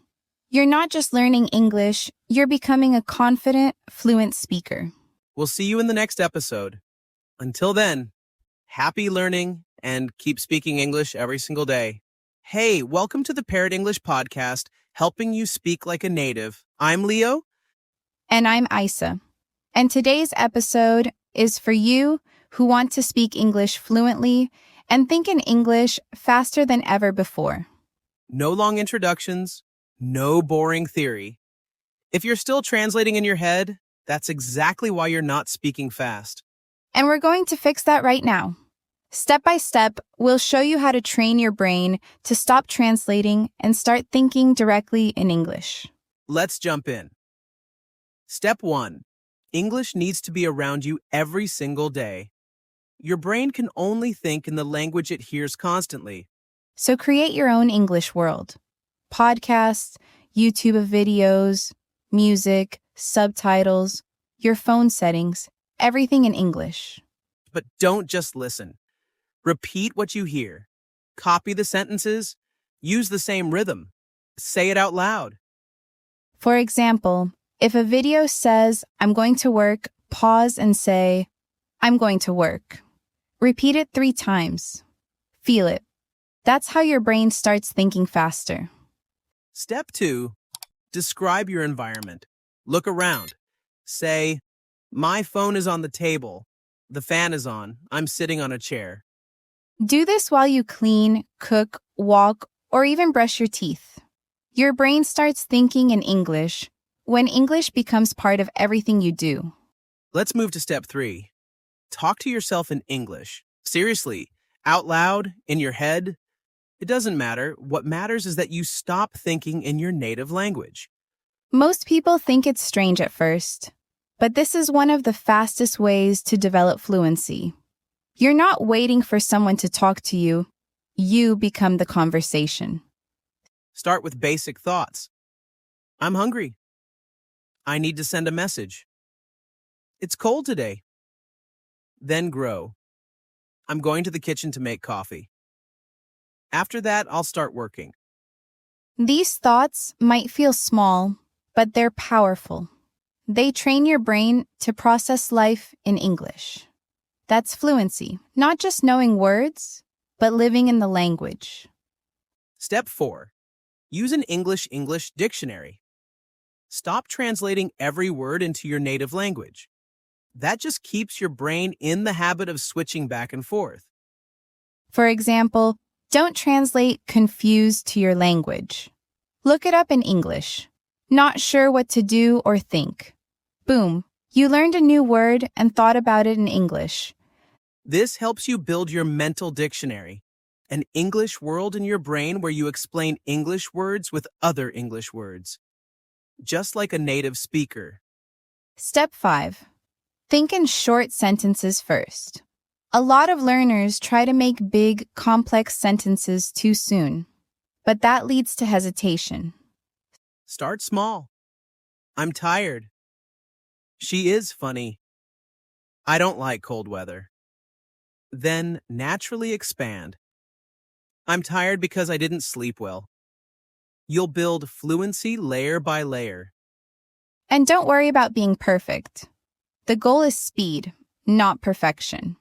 You're not just learning English, you're becoming a confident, fluent speaker. We'll see you in the next episode. Until then, happy learning and keep speaking English every single day. Hey, welcome to the Parrot English Podcast, helping you speak like a native. I'm Leo. And I'm Isa. And today's episode is for you who want to speak English fluently and think in English faster than ever before. No long introductions, no boring theory. If you're still translating in your head, that's exactly why you're not speaking fast. And we're going to fix that right now. Step by step, we'll show you how to train your brain to stop translating and start thinking directly in English. Let's jump in. Step 1. English needs to be around you every single day. Your brain can only think in the language it hears constantly. So create your own English world. Podcasts, YouTube videos, music, subtitles, your phone settings, everything in English. But don't just listen. Repeat what you hear. Copy the sentences. Use the same rhythm. Say it out loud. For example, if a video says, I'm going to work, pause and say, I'm going to work. Repeat it 3 times. Feel it. That's how your brain starts thinking faster. Step 2. Describe your environment. Look around. Say, my phone is on the table. The fan is on. I'm sitting on a chair. Do this while you clean, cook, walk, or even brush your teeth. Your brain starts thinking in English when English becomes part of everything you do. Let's move to step 3. Talk to yourself in English. Seriously, out loud, in your head. It doesn't matter. What matters is that you stop thinking in your native language. Most people think it's strange at first, but this is one of the fastest ways to develop fluency. You're not waiting for someone to talk to you. You become the conversation. Start with basic thoughts. I'm hungry. I need to send a message. It's cold today. Then grow. I'm going to the kitchen to make coffee. After that, I'll start working. These thoughts might feel small, but they're powerful. They train your brain to process life in English. That's fluency, not just knowing words, but living in the language. Step 4. Use an English dictionary. Stop translating every word into your native language. That just keeps your brain in the habit of switching back and forth. For example, don't translate confused to your language. Look it up in English. Not sure what to do or think. Boom, you learned a new word and thought about it in English. This helps you build your mental dictionary, an English world in your brain where you explain English words with other English words, just like a native speaker. Step 5. Think in short sentences first. A lot of learners try to make big, complex sentences too soon, but that leads to hesitation. Start small. I'm tired. She is funny. I don't like cold weather. Then naturally expand. I'm tired because I didn't sleep well. You'll build fluency layer by layer. And don't worry about being perfect. The goal is speed, not perfection.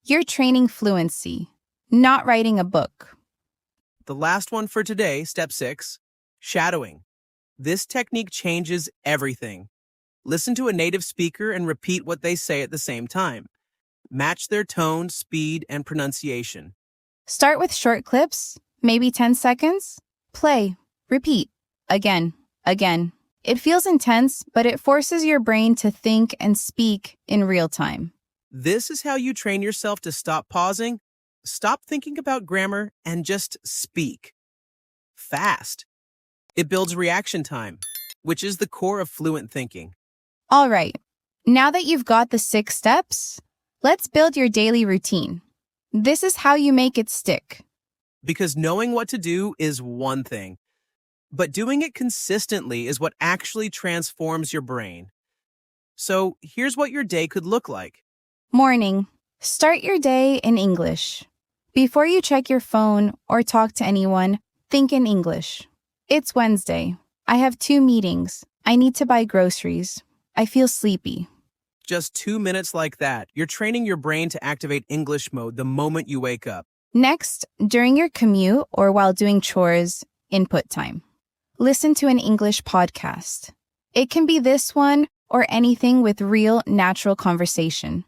You're training fluency, not writing a book. The last one for today, step 6, shadowing. This technique changes everything. Listen to a native speaker and repeat what they say at the same time. Match their tone, speed, and pronunciation. Start with short clips, maybe 10 seconds. Play, repeat, again. It feels intense, but it forces your brain to think and speak in real time. This is how you train yourself to stop pausing, stop thinking about grammar, and just speak. Fast. It builds reaction time, which is the core of fluent thinking. All right, now that you've got the 6 steps, let's build your daily routine. This is how you make it stick. Because knowing what to do is one thing, but doing it consistently is what actually transforms your brain. So here's what your day could look like. Morning. Start your day in English. Before you check your phone or talk to anyone, think in English. It's Wednesday. I have 2 meetings. I need to buy groceries. I feel sleepy. Just 2 minutes like that, you're training your brain to activate English mode the moment you wake up. Next, during your commute or while doing chores, input time. Listen to an English podcast. It can be this one or anything with real, natural conversation.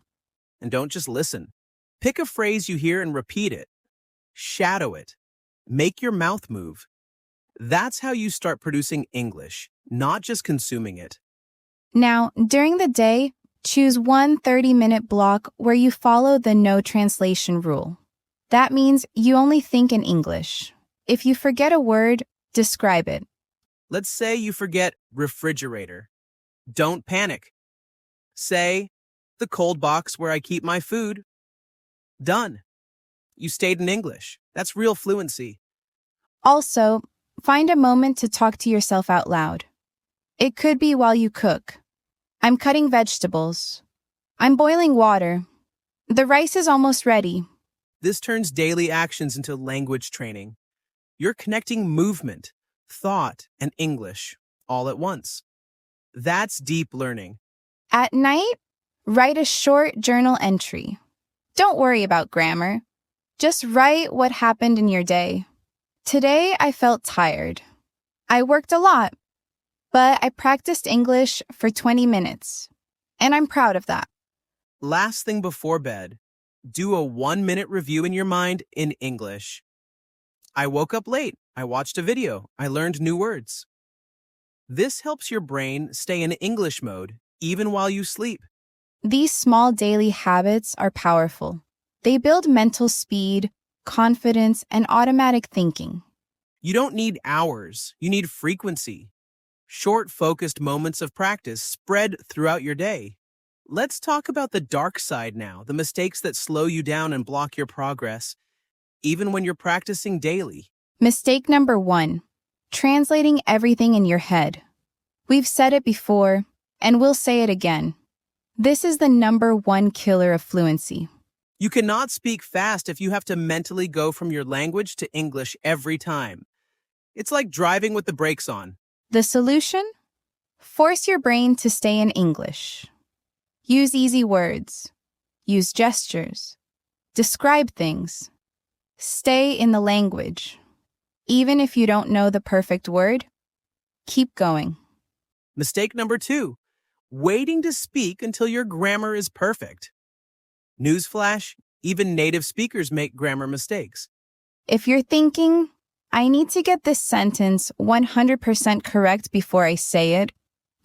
And don't just listen. Pick a phrase you hear and repeat it. Shadow it. Make your mouth move. That's how you start producing English, not just consuming it. Now, during the day, choose one 30-minute block where you follow the no translation rule. That means you only think in English. If you forget a word, describe it. Let's say you forget refrigerator. Don't panic. Say, the cold box where I keep my food. Done. You stayed in English. That's real fluency. Also, find a moment to talk to yourself out loud. It could be while you cook. I'm cutting vegetables. I'm boiling water. The rice is almost ready. This turns daily actions into language training. You're connecting movement, thought, and English all at once. That's deep learning. At night, write a short journal entry. Don't worry about grammar. Just write what happened in your day. Today, I felt tired. I worked a lot, but I practiced English for 20 minutes, and I'm proud of that. Last thing before bed, do a 1-minute review in your mind in English. I woke up late. I watched a video. I learned new words. This helps your brain stay in English mode even while you sleep. These small daily habits are powerful. They build mental speed, confidence, and automatic thinking. You don't need hours. You need frequency. Short, focused moments of practice spread throughout your day. Let's talk about the dark side now, the mistakes that slow you down and block your progress, even when you're practicing daily. Mistake number 1, translating everything in your head. We've said it before, and we'll say it again. This is the number 1 killer of fluency. You cannot speak fast if you have to mentally go from your language to English every time. It's like driving with the brakes on. The solution? Force your brain to stay in English. Use easy words. Use gestures. Describe things. Stay in the language. Even if you don't know the perfect word, keep going. Mistake number 2, waiting to speak until your grammar is perfect. Newsflash, even native speakers make grammar mistakes. If you're thinking, I need to get this sentence 100% correct before I say it,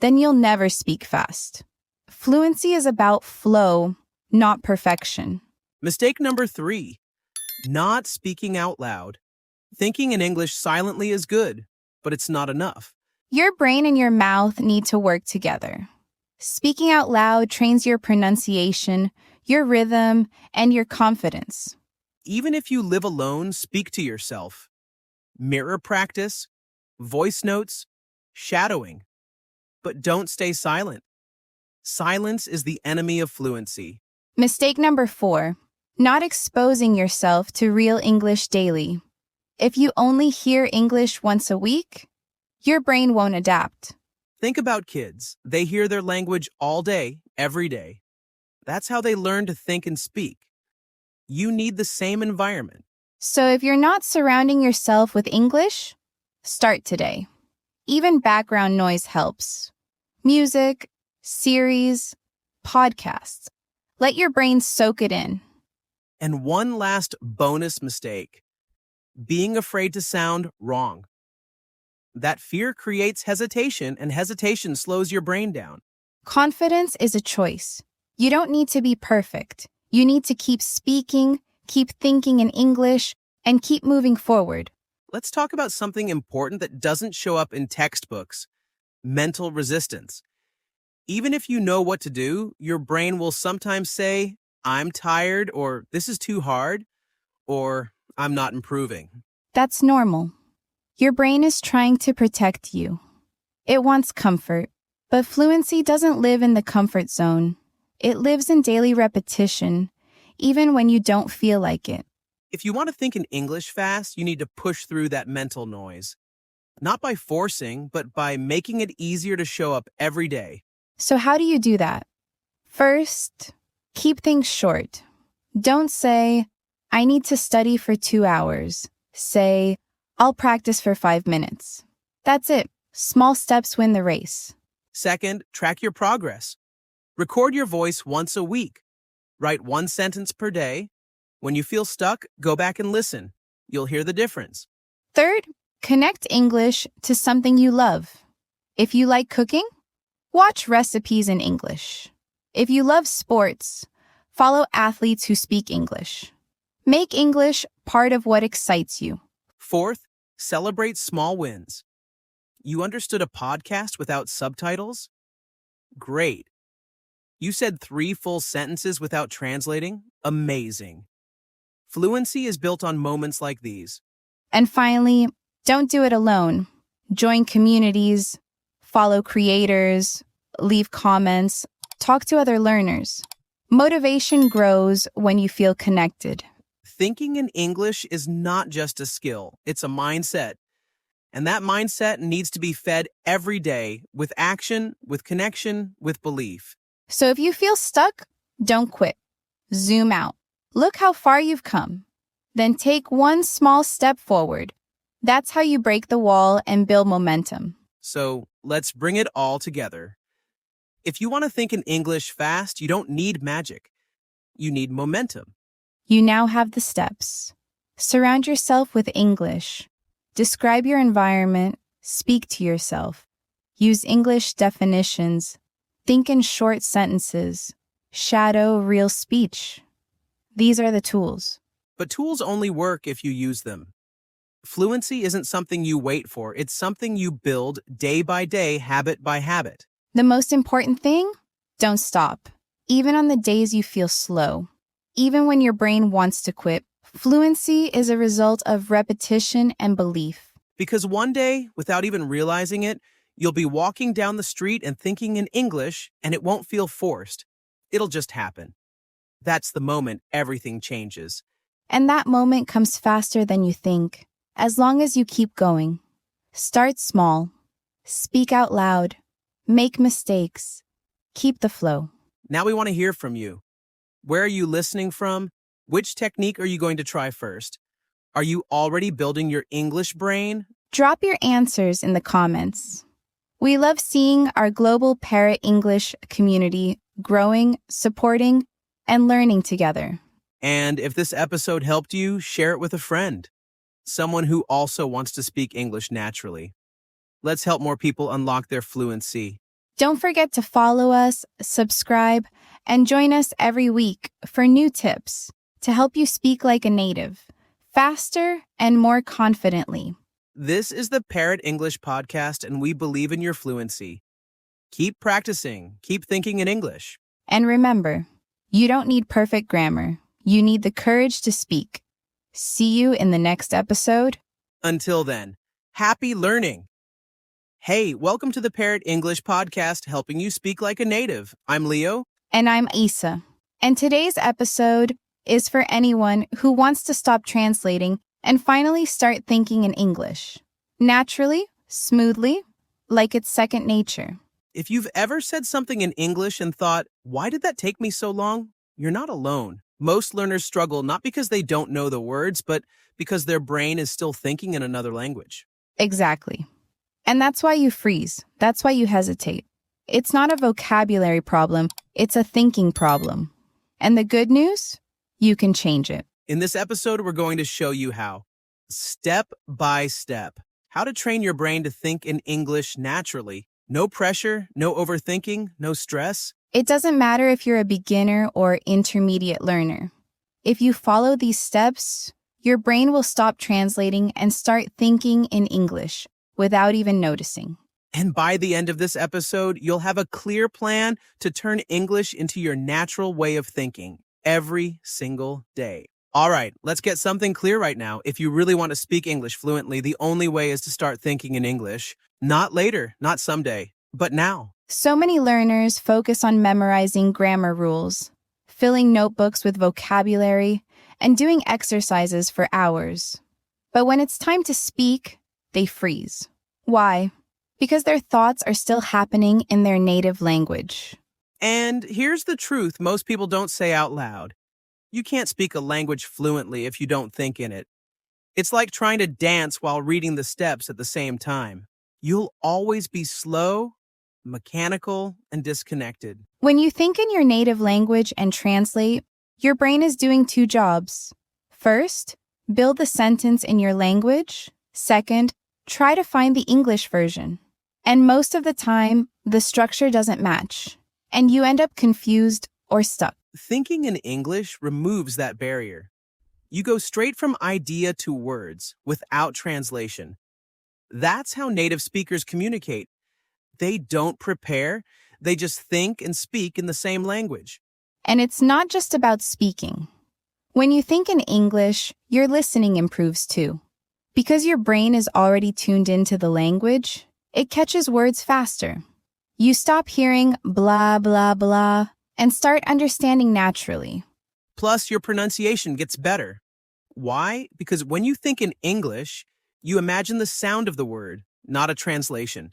then you'll never speak fast. Fluency is about flow, not perfection. Mistake number 3, not speaking out loud. Thinking in English silently is good, but it's not enough. Your brain and your mouth need to work together. Speaking out loud trains your pronunciation, your rhythm, and your confidence. Even if you live alone, speak to yourself. Mirror practice, voice notes, shadowing. But don't stay silent. Silence is the enemy of fluency. Mistake number 4, not exposing yourself to real English daily. If you only hear English once a week, your brain won't adapt. Think about kids. They hear their language all day, every day. That's how they learn to think and speak. You need the same environment. So if you're not surrounding yourself with English, start today. Even background noise helps. Music, series, podcasts. Let your brain soak it in. And one last bonus mistake, being afraid to sound wrong. That fear creates hesitation, and hesitation slows your brain down. Confidence is a choice. You don't need to be perfect. You need to keep speaking, keep thinking in English, and keep moving forward. Let's talk about something important that doesn't show up in textbooks, mental resistance. Even if you know what to do, your brain will sometimes say, I'm tired, or this is too hard, or I'm not improving. That's normal. Your brain is trying to protect you. It wants comfort, but fluency doesn't live in the comfort zone. It lives in daily repetition, even when you don't feel like it. If you want to think in English fast, you need to push through that mental noise. Not by forcing, but by making it easier to show up every day. So how do you do that? First, keep things short. Don't say, I need to study for 2 hours. Say, I'll practice for 5 minutes. That's it. Small steps win the race. Second, track your progress. Record your voice once a week. Write 1 sentence per day. When you feel stuck, go back and listen. You'll hear the difference. Third, connect English to something you love. If you like cooking, watch recipes in English. If you love sports, follow athletes who speak English. Make English part of what excites you. Fourth, celebrate small wins. You understood a podcast without subtitles? Great. You said 3 full sentences without translating? Amazing. Fluency is built on moments like these. And finally, don't do it alone. Join communities, follow creators, leave comments, talk to other learners. Motivation grows when you feel connected. Thinking in English is not just a skill, it's a mindset. And that mindset needs to be fed every day with action, with connection, with belief. So if you feel stuck, don't quit. Zoom out. Look how far you've come. Then take 1 small step forward. That's how you break the wall and build momentum. So let's bring it all together. If you want to think in English fast, you don't need magic. You need momentum. You now have the steps. Surround yourself with English. Describe your environment. Speak to yourself. Use English definitions. Think in short sentences. Shadow real speech. These are the tools. But tools only work if you use them. Fluency isn't something you wait for, it's something you build day by day, habit by habit. The most important thing? Don't stop. Even on the days you feel slow, even when your brain wants to quit, fluency is a result of repetition and belief. Because one day, without even realizing it, you'll be walking down the street and thinking in English, and it won't feel forced. It'll just happen. That's the moment everything changes. And that moment comes faster than you think, as long as you keep going. Start small. Speak out loud. Make mistakes. Keep the flow. Now we want to hear from you. Where are you listening from? Which technique are you going to try first? Are you already building your English brain? Drop your answers in the comments. We love seeing our global Parrot English community growing, supporting, and learning together. And if this episode helped you, share it with a friend, someone who also wants to speak English naturally. Let's help more people unlock their fluency. Don't forget to follow us, subscribe, and join us every week for new tips to help you speak like a native, faster and more confidently. This is the Parrot English Podcast, and we believe in your fluency. Keep practicing. Keep thinking in English. And remember, you don't need perfect grammar. You need the courage to speak. See you in the next episode. Until then, happy learning. Hey, welcome to the Parrot English Podcast, helping you speak like a native. I'm Leo. And I'm Isa. And today's episode is for anyone who wants to stop translating and finally start thinking in English. Naturally, smoothly, like it's second nature. If you've ever said something in English and thought, why did that take me so long? You're not alone. Most learners struggle not because they don't know the words, but because their brain is still thinking in another language. Exactly. And that's why you freeze. That's why you hesitate. It's not a vocabulary problem. It's a thinking problem. And the good news? You can change it. In this episode, we're going to show you how, step by step, how to train your brain to think in English naturally. No pressure, no overthinking, no stress. It doesn't matter if you're a beginner or intermediate learner. If you follow these steps, your brain will stop translating and start thinking in English without even noticing. And by the end of this episode, you'll have a clear plan to turn English into your natural way of thinking every single day. All right, let's get something clear right now. If you really want to speak English fluently, the only way is to start thinking in English. Not later, not someday, but now. So many learners focus on memorizing grammar rules, filling notebooks with vocabulary, and doing exercises for hours. But when it's time to speak, they freeze. Why? Because their thoughts are still happening in their native language. And here's the truth most people don't say out loud. You can't speak a language fluently if you don't think in it. It's like trying to dance while reading the steps at the same time. You'll always be slow, mechanical, and disconnected. When you think in your native language and translate, your brain is doing two jobs. First, build the sentence in your language. Second, try to find the English version. And most of the time, the structure doesn't match, and you end up confused or stuck. Thinking in English removes that barrier. You go straight from idea to words without translation. That's how native speakers communicate. They don't prepare, they just think and speak in the same language. And it's not just about speaking. When you think in English, your listening improves too. Because your brain is already tuned into the language, it catches words faster. You stop hearing blah, blah, blah, and start understanding naturally. Plus, your pronunciation gets better. Why? Because when you think in English, you imagine the sound of the word, not a translation.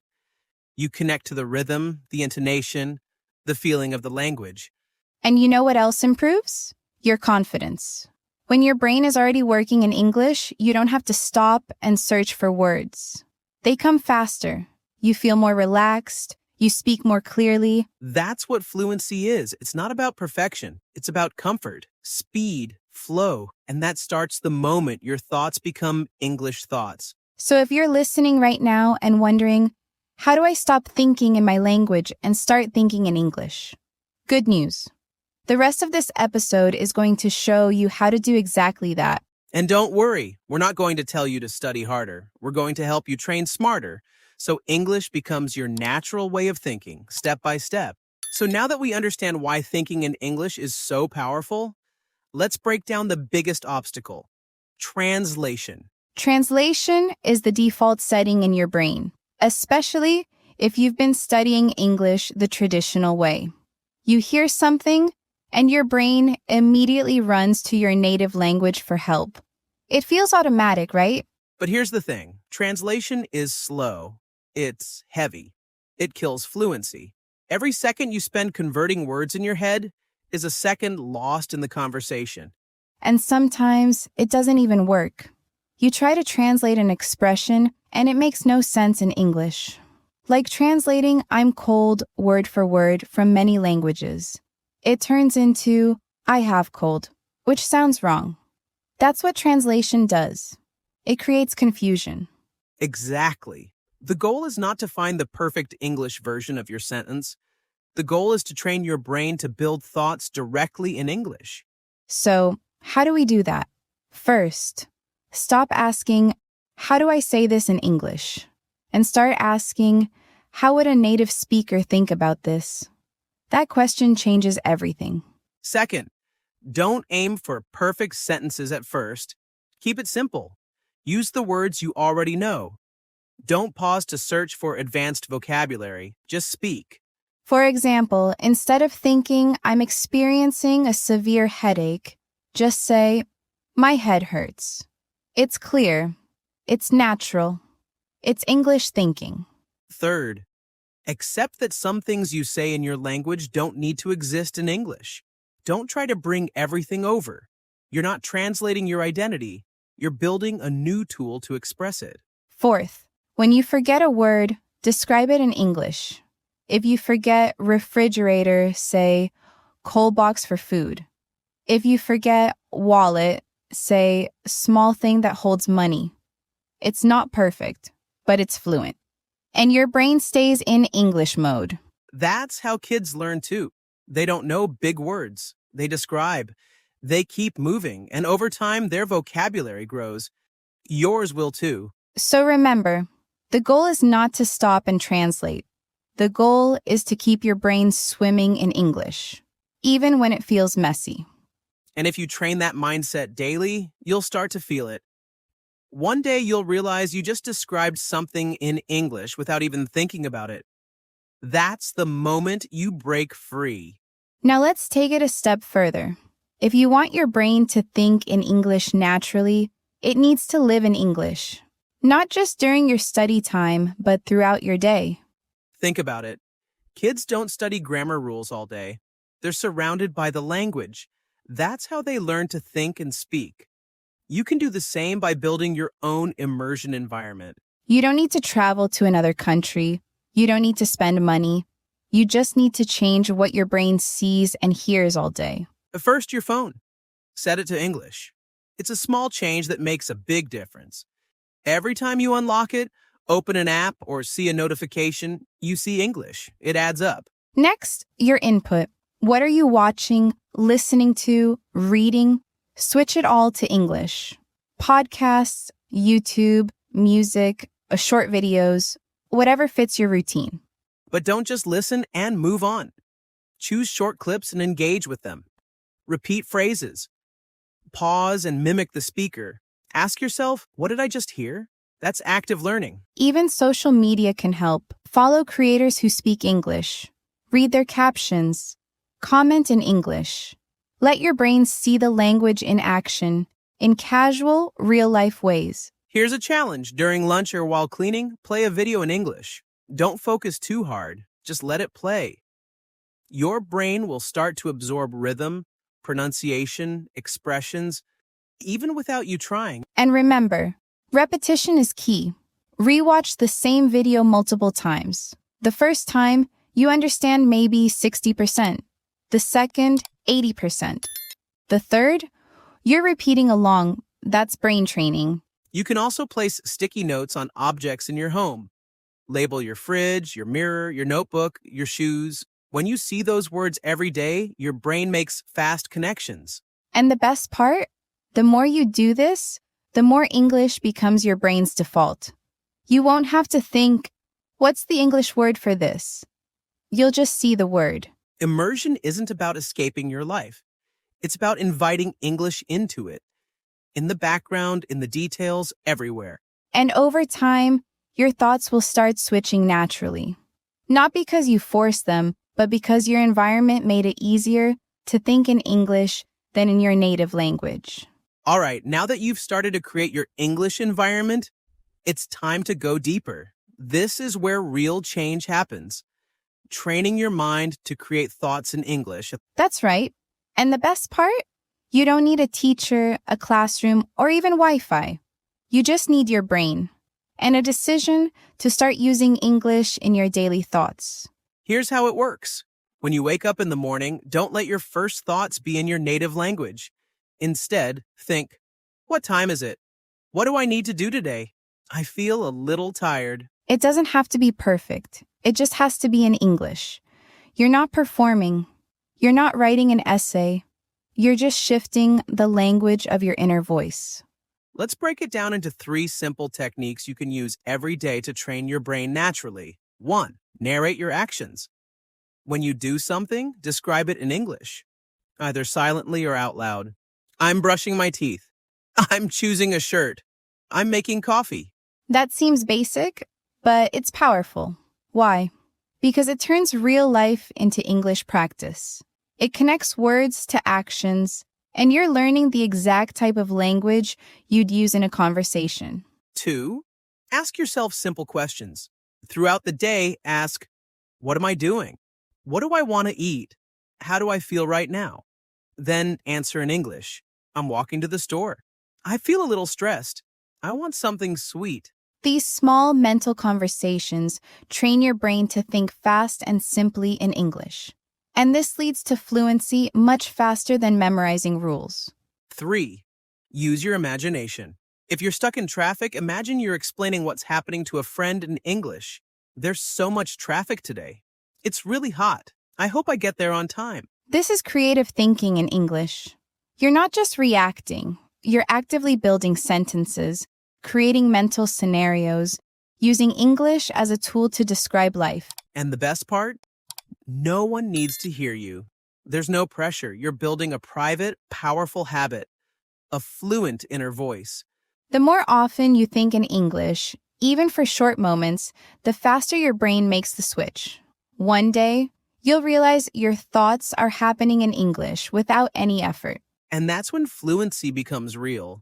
You connect to the rhythm, the intonation, the feeling of the language. And you know what else improves? Your confidence. When your brain is already working in English, you don't have to stop and search for words. They come faster. You feel more relaxed. You speak more clearly. That's what fluency is. It's not about perfection. It's about comfort, speed, flow, and that starts the moment your thoughts become English thoughts. So if you're listening right now and wondering, how do I stop thinking in my language and start thinking in English? Good news. The rest of this episode is going to show you how to do exactly that. And don't worry, we're not going to tell you to study harder. We're going to help you train smarter, so English becomes your natural way of thinking, step by step. So now that we understand why thinking in English is so powerful, let's break down the biggest obstacle: translation. Translation is the default setting in your brain, especially if you've been studying English the traditional way. You hear something, and your brain immediately runs to your native language for help. It feels automatic, right? But here's the thing: translation is slow. It's heavy. It kills fluency. Every second you spend converting words in your head is a second lost in the conversation. And sometimes it doesn't even work. You try to translate an expression, and it makes no sense in English. Like translating "I'm cold" word for word from many languages. It turns into "I have cold," which sounds wrong. That's what translation does. It creates confusion. Exactly. The goal is not to find the perfect English version of your sentence. The goal is to train your brain to build thoughts directly in English. So, how do we do that? First, stop asking, "How do I say this in English?" and start asking, "How would a native speaker think about this?" That question changes everything. Second, don't aim for perfect sentences at first. Keep it simple. Use the words you already know. Don't pause to search for advanced vocabulary. Just speak. For example, instead of thinking, "I'm experiencing a severe headache," just say, "My head hurts." It's clear. It's natural. It's English thinking. Third, accept that some things you say in your language don't need to exist in English. Don't try to bring everything over. You're not translating your identity. You're building a new tool to express it. Fourth, when you forget a word, describe it in English. If you forget refrigerator, say cold box for food. If you forget wallet, say small thing that holds money. It's not perfect, but it's fluent. And your brain stays in English mode. That's how kids learn too. They don't know big words. They describe. They keep moving, and over time, their vocabulary grows. Yours will too. So remember, the goal is not to stop and translate. The goal is to keep your brain swimming in English, even when it feels messy. And if you train that mindset daily, you'll start to feel it. One day you'll realize you just described something in English without even thinking about it. That's the moment you break free. Now let's take it a step further. If you want your brain to think in English naturally, it needs to live in English. Not just during your study time, but throughout your day. Think about it. Kids don't study grammar rules all day. They're surrounded by the language. That's how they learn to think and speak. You can do the same by building your own immersion environment. You don't need to travel to another country. You don't need to spend money. You just need to change what your brain sees and hears all day. First, your phone. Set it to English. It's a small change that makes a big difference. Every time you unlock it, open an app, or see a notification, you see English. It adds up. Next, your input. What are you watching, listening to, reading? Switch it all to English. Podcasts, YouTube, music, short videos, whatever fits your routine. But don't just listen and move on. Choose short clips and engage with them. Repeat phrases. Pause and mimic the speaker. Ask yourself, what did I just hear? That's active learning. Even social media can help. Follow creators who speak English. Read their captions. Comment in English. Let your brain see the language in action in casual, real-life ways. Here's a challenge. During lunch or while cleaning, play a video in English. Don't focus too hard. Just let it play. Your brain will start to absorb rhythm, pronunciation, expressions, even without you trying. And remember, repetition is key. Rewatch the same video multiple times. The first time, you understand maybe 60%. The second, 80%. The third, you're repeating along. That's brain training. You can also place sticky notes on objects in your home. Label your fridge, your mirror, your notebook, your shoes. When you see those words every day, your brain makes fast connections. And the best part? The more you do this, the more English becomes your brain's default. You won't have to think, what's the English word for this? You'll just see the word. Immersion isn't about escaping your life. It's about inviting English into it. In the background, in the details, everywhere. And over time, your thoughts will start switching naturally. Not because you forced them, but because your environment made it easier to think in English than in your native language. All right, now that you've started to create your English environment, it's time to go deeper. This is where real change happens. Training your mind to create thoughts in English. That's right. And the best part? You don't need a teacher, a classroom, or even Wi-Fi. You just need your brain and a decision to start using English in your daily thoughts. Here's how it works. When you wake up in the morning, don't let your first thoughts be in your native language. Instead, think, what time is it? What do I need to do today? I feel a little tired. It doesn't have to be perfect. It just has to be in English. You're not performing. You're not writing an essay. You're just shifting the language of your inner voice. Let's break it down into 3 simple techniques you can use every day to train your brain naturally. 1. Narrate your actions. When you do something, describe it in English, either silently or out loud. I'm brushing my teeth. I'm choosing a shirt. I'm making coffee. That seems basic, but it's powerful. Why? Because it turns real life into English practice. It connects words to actions, and you're learning the exact type of language you'd use in a conversation. 2. Ask yourself simple questions. Throughout the day, ask, what am I doing? What do I want to eat? How do I feel right now? Then answer in English. I'm walking to the store. I feel a little stressed. I want something sweet. These small mental conversations train your brain to think fast and simply in English. And this leads to fluency much faster than memorizing rules. 3. Use your imagination. If you're stuck in traffic, imagine you're explaining what's happening to a friend in English. There's so much traffic today. It's really hot. I hope I get there on time. This is creative thinking in English. You're not just reacting. You're actively building sentences, creating mental scenarios, using English as a tool to describe life. And the best part? No one needs to hear you. There's no pressure. You're building a private, powerful habit, a fluent inner voice. The more often you think in English, even for short moments, the faster your brain makes the switch. One day, you'll realize your thoughts are happening in English without any effort. And that's when fluency becomes real.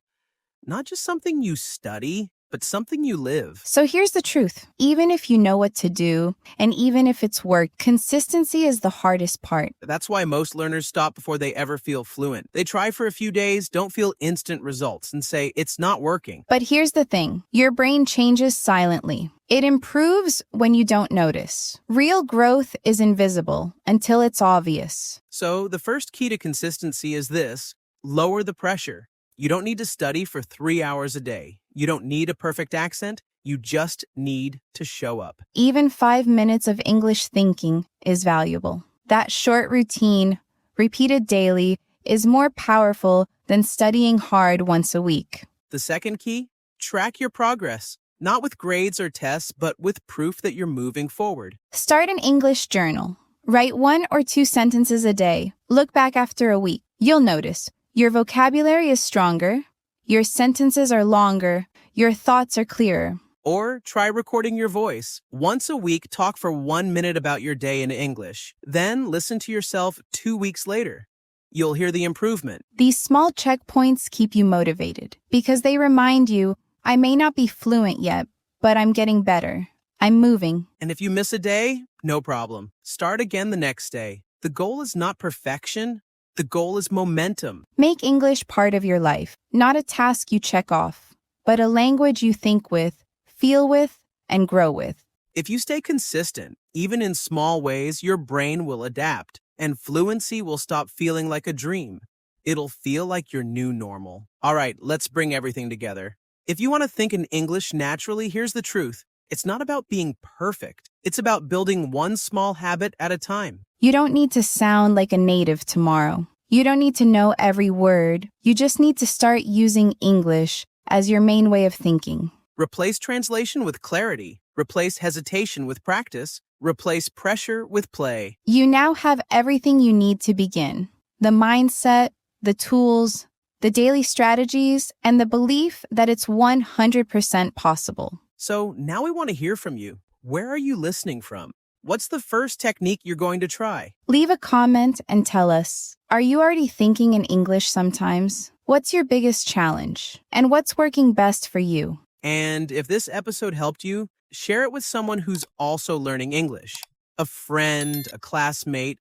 Not just something you study, but something you live. So here's the truth. Even if you know what to do, and even if it's work, consistency is the hardest part. That's why most learners stop before they ever feel fluent. They try for a few days, don't feel instant results, and say, it's not working. But here's the thing. Your brain changes silently. It improves when you don't notice. Real growth is invisible until it's obvious. So the first key to consistency is this: lower the pressure. You don't need to study for 3 hours a day. You don't need a perfect accent. You just need to show up. Even 5 minutes of English thinking is valuable. That short routine, repeated daily, is more powerful than studying hard once a week. The second key: track your progress. Not with grades or tests, but with proof that you're moving forward. Start an English journal. Write 1 or 2 sentences a day. Look back after a week. You'll notice your vocabulary is stronger, your sentences are longer, your thoughts are clearer. Or try recording your voice. Once a week, talk for 1 minute about your day in English. Then listen to yourself 2 weeks later. You'll hear the improvement. These small checkpoints keep you motivated because they remind you, I may not be fluent yet, but I'm getting better. I'm moving. And if you miss a day, no problem. Start again the next day. The goal is not perfection. The goal is momentum. Make English part of your life, not a task you check off, but a language you think with, feel with, and grow with. If you stay consistent, even in small ways, your brain will adapt, and fluency will stop feeling like a dream. It'll feel like your new normal. All right, let's bring everything together. If you want to think in English naturally, here's the truth. It's not about being perfect. It's about building one small habit at a time. You don't need to sound like a native tomorrow. You don't need to know every word. You just need to start using English as your main way of thinking. Replace translation with clarity. Replace hesitation with practice. Replace pressure with play. You now have everything you need to begin. The mindset, the tools, the daily strategies, and the belief that it's 100% possible. So now we want to hear from you. Where are you listening from? What's the first technique you're going to try? Leave a comment and tell us, are you already thinking in English sometimes? What's your biggest challenge? And what's working best for you? And if this episode helped you, share it with someone who's also learning English. A friend, a classmate,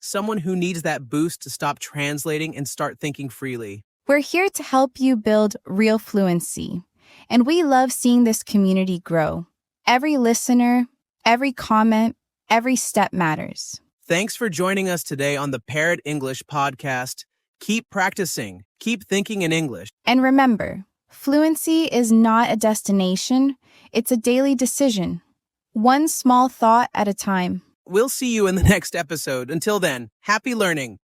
someone who needs that boost to stop translating and start thinking freely. We're here to help you build real fluency, and we love seeing this community grow. Every listener, every comment, every step matters. Thanks for joining us today on the Parrot English podcast. Keep practicing. Keep thinking in English. And remember, fluency is not a destination, it's a daily decision. One small thought at a time. We'll see you in the next episode. Until then, happy learning.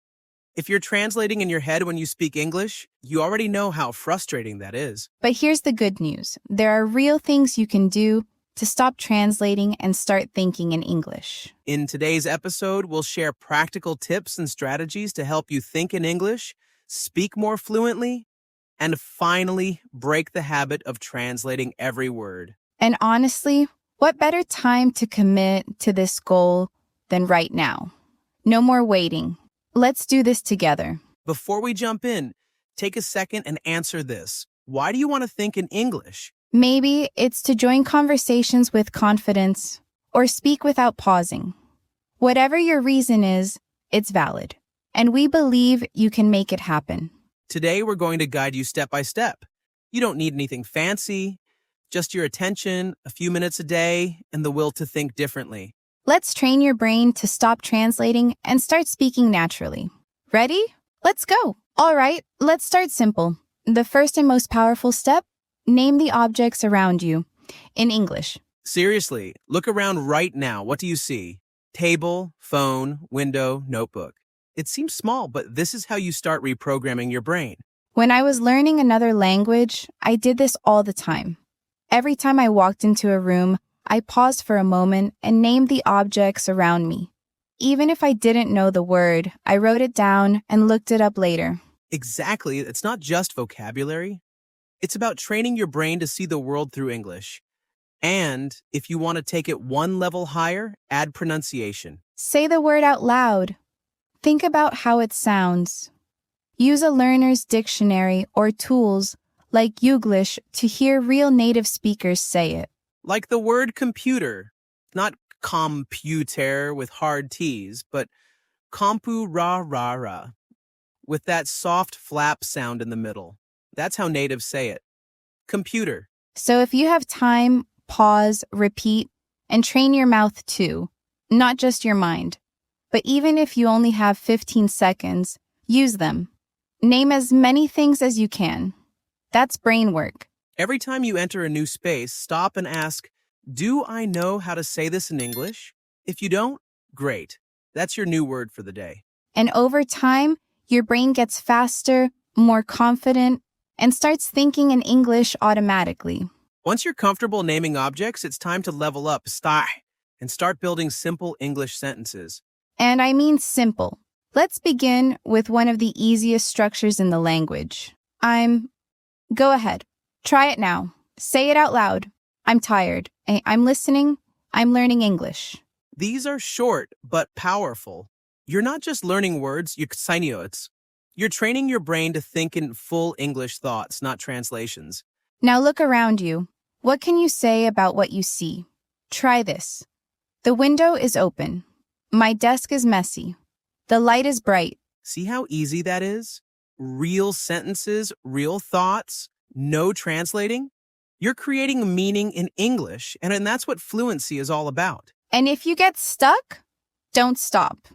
If you're translating in your head when you speak English, you already know how frustrating that is. But here's the good news. There are real things you can do to stop translating and start thinking in English. In today's episode, we'll share practical tips and strategies to help you think in English, speak more fluently, and finally break the habit of translating every word. And honestly, what better time to commit to this goal than right now? No more waiting. Let's do this together. Before we jump in, take a second and answer this. Why do you want to think in English? Maybe it's to join conversations with confidence or speak without pausing. Whatever your reason is, it's valid. And we believe you can make it happen. Today, we're going to guide you step by step. You don't need anything fancy, just your attention, a few minutes a day, and the will to think differently. Let's train your brain to stop translating and start speaking naturally. Ready? Let's go. All right, let's start simple. The first and most powerful step, name the objects around you in English. Seriously, look around right now. What do you see? Table, phone, window, notebook. It seems small, but this is how you start reprogramming your brain. When I was learning another language, I did this all the time. Every time I walked into a room, I paused for a moment and named the objects around me. Even if I didn't know the word, I wrote it down and looked it up later. Exactly. It's not just vocabulary. It's about training your brain to see the world through English. And if you want to take it one level higher, add pronunciation. Say the word out loud. Think about how it sounds. Use a learner's dictionary or tools like Youglish to hear real native speakers say it. Like the word computer, not computer with hard T's, but compu-ra-ra-ra, with that soft flap sound in the middle. That's how natives say it. Computer. So if you have time, pause, repeat, and train your mouth too, not just your mind. But even if you only have 15 seconds, use them. Name as many things as you can. That's brain work. Every time you enter a new space, stop and ask, do I know how to say this in English? If you don't, great. That's your new word for the day. And over time, your brain gets faster, more confident, and starts thinking in English automatically. Once you're comfortable naming objects, it's time to level up, and start building simple English sentences. And I mean simple. Let's begin with one of the easiest structures in the language. Go ahead. Try it now. Say it out loud. I'm tired. I'm listening. I'm learning English. These are short but powerful. You're not just learning words, you're training your brain to think in full English thoughts, not translations. Now look around you. What can you say about what you see? Try this. The window is open. My desk is messy. The light is bright. See how easy that is? Real sentences, real thoughts, no translating. You're creating meaning in English, and that's what fluency is all about. And if you get stuck, don't stop.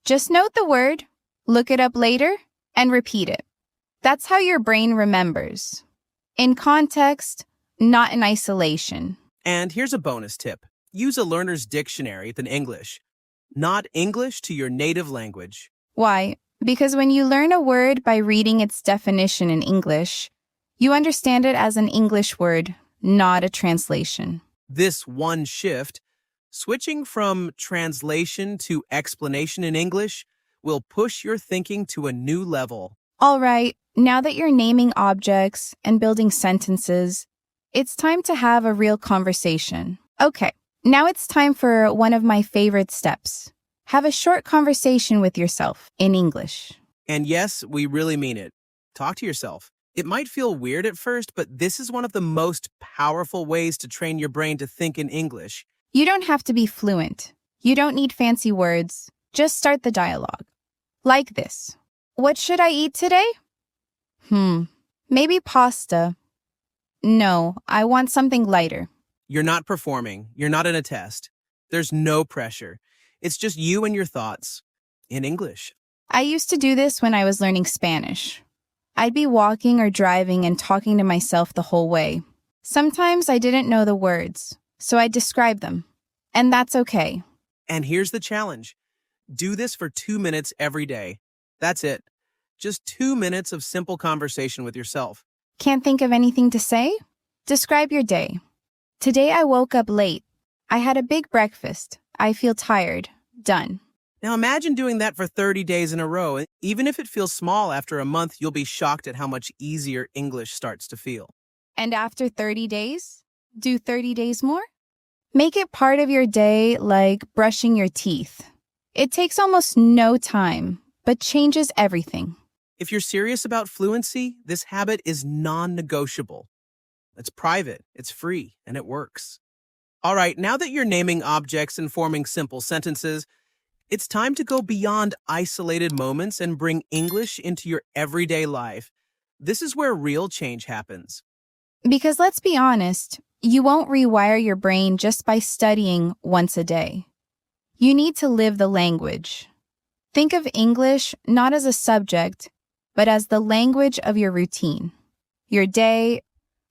Just note the word, look it up later, and repeat it. That's how your brain remembers. In context, not in isolation. And here's a bonus tip. Use a learner's dictionary than English. Not English to your native language. Why? Because when you learn a word by reading its definition in English, you understand it as an English word, not a translation. This one shift, switching from translation to explanation in English, will push your thinking to a new level. All right, now that you're naming objects and building sentences, it's time to have a real conversation. Okay, now it's time for one of my favorite steps. Have a short conversation with yourself in English. And yes, we really mean it. Talk to yourself. It might feel weird at first, but this is one of the most powerful ways to train your brain to think in English. You don't have to be fluent. You don't need fancy words. Just start the dialogue. Like this. What should I eat today? Maybe pasta. No, I want something lighter. You're not performing. You're not in a test. There's no pressure. It's just you and your thoughts in English. I used to do this when I was learning Spanish. I'd be walking or driving and talking to myself the whole way. Sometimes I didn't know the words, so I'd describe them. And that's okay. And here's the challenge. Do this for 2 minutes every day. That's it. Just 2 minutes of simple conversation with yourself. Can't think of anything to say? Describe your day. Today I woke up late. I had a big breakfast. I feel tired. Done. Now imagine doing that for 30 days in a row. Even if it feels small after a month, you'll be shocked at how much easier English starts to feel. And after 30 days, do 30 days more? Make it part of your day like brushing your teeth. It takes almost no time, but changes everything. If you're serious about fluency, this habit is non-negotiable. It's private, it's free, and it works. All right, now that you're naming objects and forming simple sentences, it's time to go beyond isolated moments and bring English into your everyday life. This is where real change happens. Because let's be honest, you won't rewire your brain just by studying once a day. You need to live the language. Think of English not as a subject, but as the language of your routine, your day,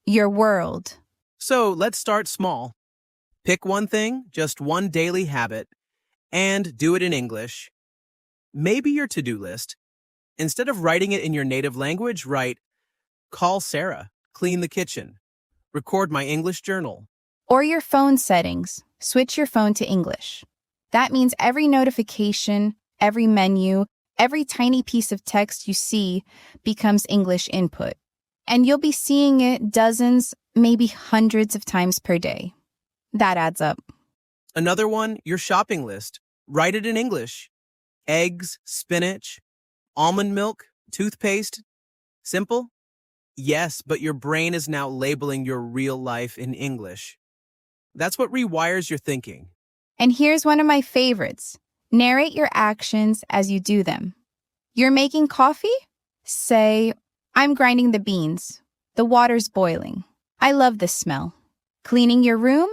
your world. So let's start small. Pick one thing, just one daily habit, and do it in English. Maybe your to-do list. Instead of writing it in your native language, write, "Call Sarah, clean the kitchen, record my English journal." Or your phone settings. Switch your phone to English. That means every notification, every menu, every tiny piece of text you see becomes English input. And you'll be seeing it dozens, maybe hundreds of times per day. That adds up. Another one, your shopping list. Write it in English. Eggs, spinach, almond milk, toothpaste. Simple? Yes, but your brain is now labeling your real life in English. That's what rewires your thinking. And here's one of my favorites. Narrate your actions as you do them. You're making coffee? Say, "I'm grinding the beans. The water's boiling. I love this smell." Cleaning your room?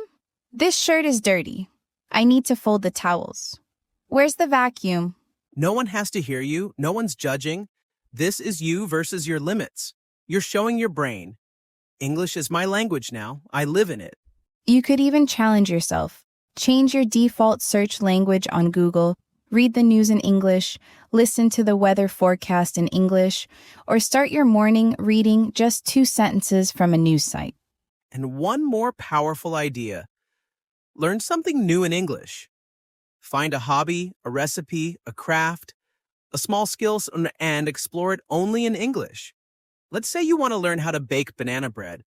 "This shirt is dirty. I need to fold the towels." Where's the vacuum? No one has to hear you. No one's judging. This is you versus your limits. You're showing your brain. English is my language now. I live in it. You could even challenge yourself. Change your default search language on Google, read the news in English, listen to the weather forecast in English, or start your morning reading just 2 sentences from a news site. And one more powerful idea. Learn something new in English. Find a hobby, a recipe, a craft, a small skill, and explore it only in English. Let's say you want to learn how to bake banana bread.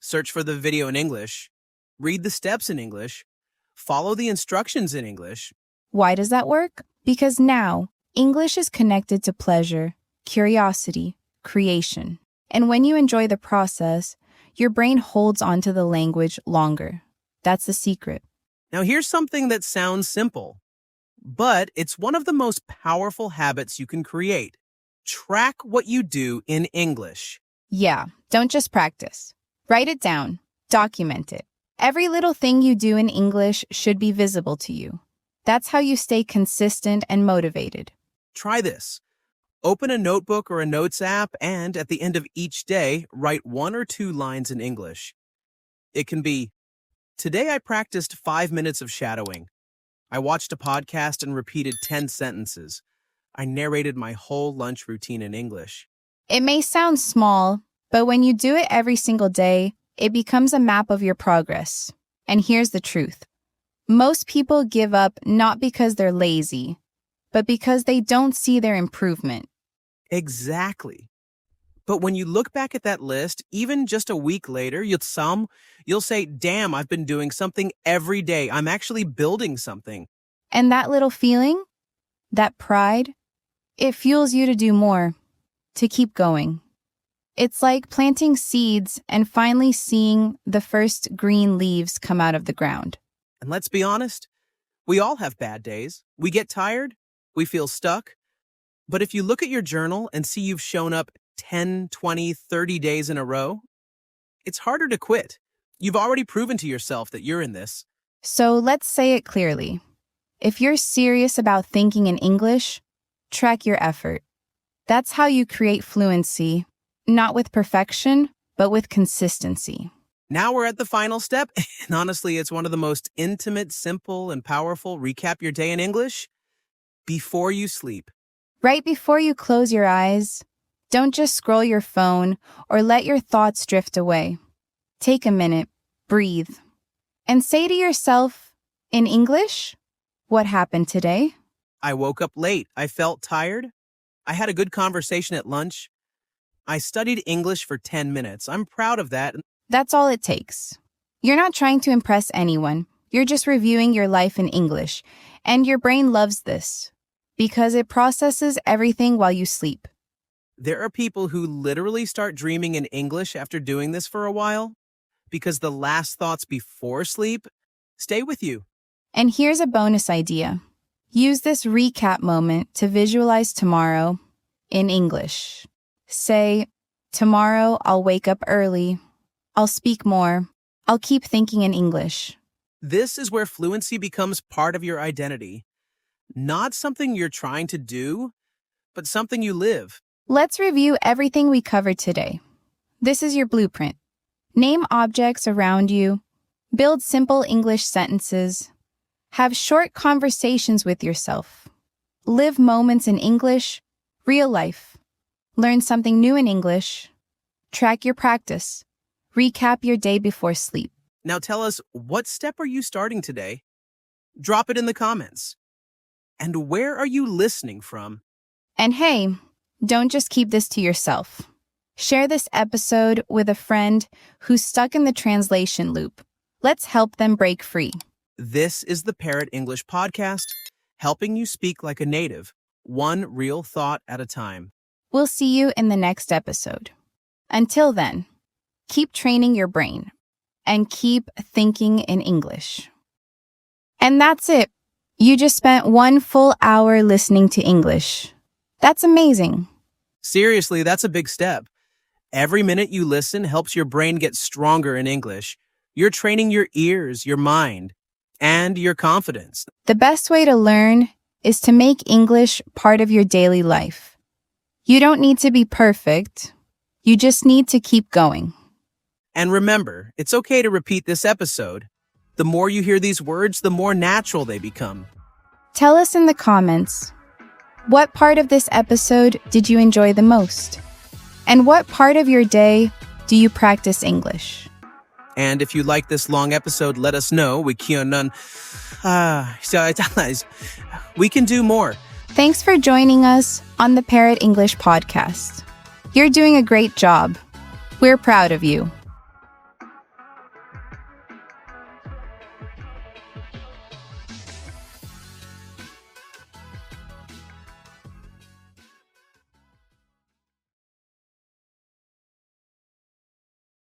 Search for the video in English, read the steps in English, follow the instructions in English. Why does that work? Because now, English is connected to pleasure, curiosity, creation. And when you enjoy the process, your brain holds onto the language longer. That's the secret. Now here's something that sounds simple, but it's one of the most powerful habits you can create. Track what you do in English. Yeah, don't just practice. Write it down. Document it. Every little thing you do in English should be visible to you. That's how you stay consistent and motivated. Try this. Open a notebook or a notes app and, at the end of each day, write 1 or 2 lines in English. It can be, "Today I practiced 5 minutes of shadowing. I watched a podcast and repeated 10 sentences. I narrated my whole lunch routine in English. It may sound small, but when you do it every single day, it becomes a map of your progress. And here's the truth. Most people give up not because they're lazy, but because they don't see their improvement. Exactly. But when you look back at that list, even just a week later, you'll say, damn, I've been doing something every day. I'm actually building something. And that little feeling, that pride, it fuels you to do more, to keep going. It's like planting seeds and finally seeing the first green leaves come out of the ground. And let's be honest, we all have bad days. We get tired. We feel stuck. But if you look at your journal and see you've shown up 10, 20, 30 days in a row, it's harder to quit. You've already proven to yourself that you're in this. So let's say it clearly. If you're serious about thinking in English, track your effort. That's how you create fluency, not with perfection, but with consistency. Now we're at the final step, and honestly, it's one of the most intimate, simple, and powerful. Recap your day in English before you sleep. Right before you close your eyes, don't just scroll your phone or let your thoughts drift away. Take a minute, breathe, and say to yourself, in English, what happened today? I woke up late. I felt tired. I had a good conversation at lunch. I studied English for 10 minutes. I'm proud of that. That's all it takes. You're not trying to impress anyone. You're just reviewing your life in English. And your brain loves this because it processes everything while you sleep. There are people who literally start dreaming in English after doing this for a while because the last thoughts before sleep stay with you. And here's a bonus idea. Use this recap moment to visualize tomorrow in English. Say, tomorrow I'll wake up early. I'll speak more. I'll keep thinking in English. This is where fluency becomes part of your identity. Not something you're trying to do, but something you live. Let's review everything we covered today. This is your blueprint. Name objects around you. Build simple English sentences. Have short conversations with yourself. Live moments in English, real life. Learn something new in English. Track your practice. Recap your day before sleep. Now tell us, what step are you starting today? Drop it in the comments. And where are you listening from? And hey, don't just keep this to yourself. Share this episode with a friend who's stuck in the translation loop. Let's help them break free. This is the Parrot English Podcast, helping you speak like a native, one real thought at a time. We'll see you in the next episode. Until then, keep training your brain and keep thinking in English. And that's it. You just spent 1 full hour listening to English. That's amazing. Seriously, that's a big step. Every minute you listen helps your brain get stronger in English. You're training your ears, your mind, and your confidence. The best way to learn is to make English part of your daily life. You don't need to be perfect. You just need to keep going. And remember, it's okay to repeat this episode. The more you hear these words, the more natural they become. Tell us in the comments, what part of this episode did you enjoy the most? And what part of your day do you practice English? And if you like this long episode, let us know. We can do more. Thanks for joining us on the Parrot English Podcast. You're doing a great job. We're proud of you.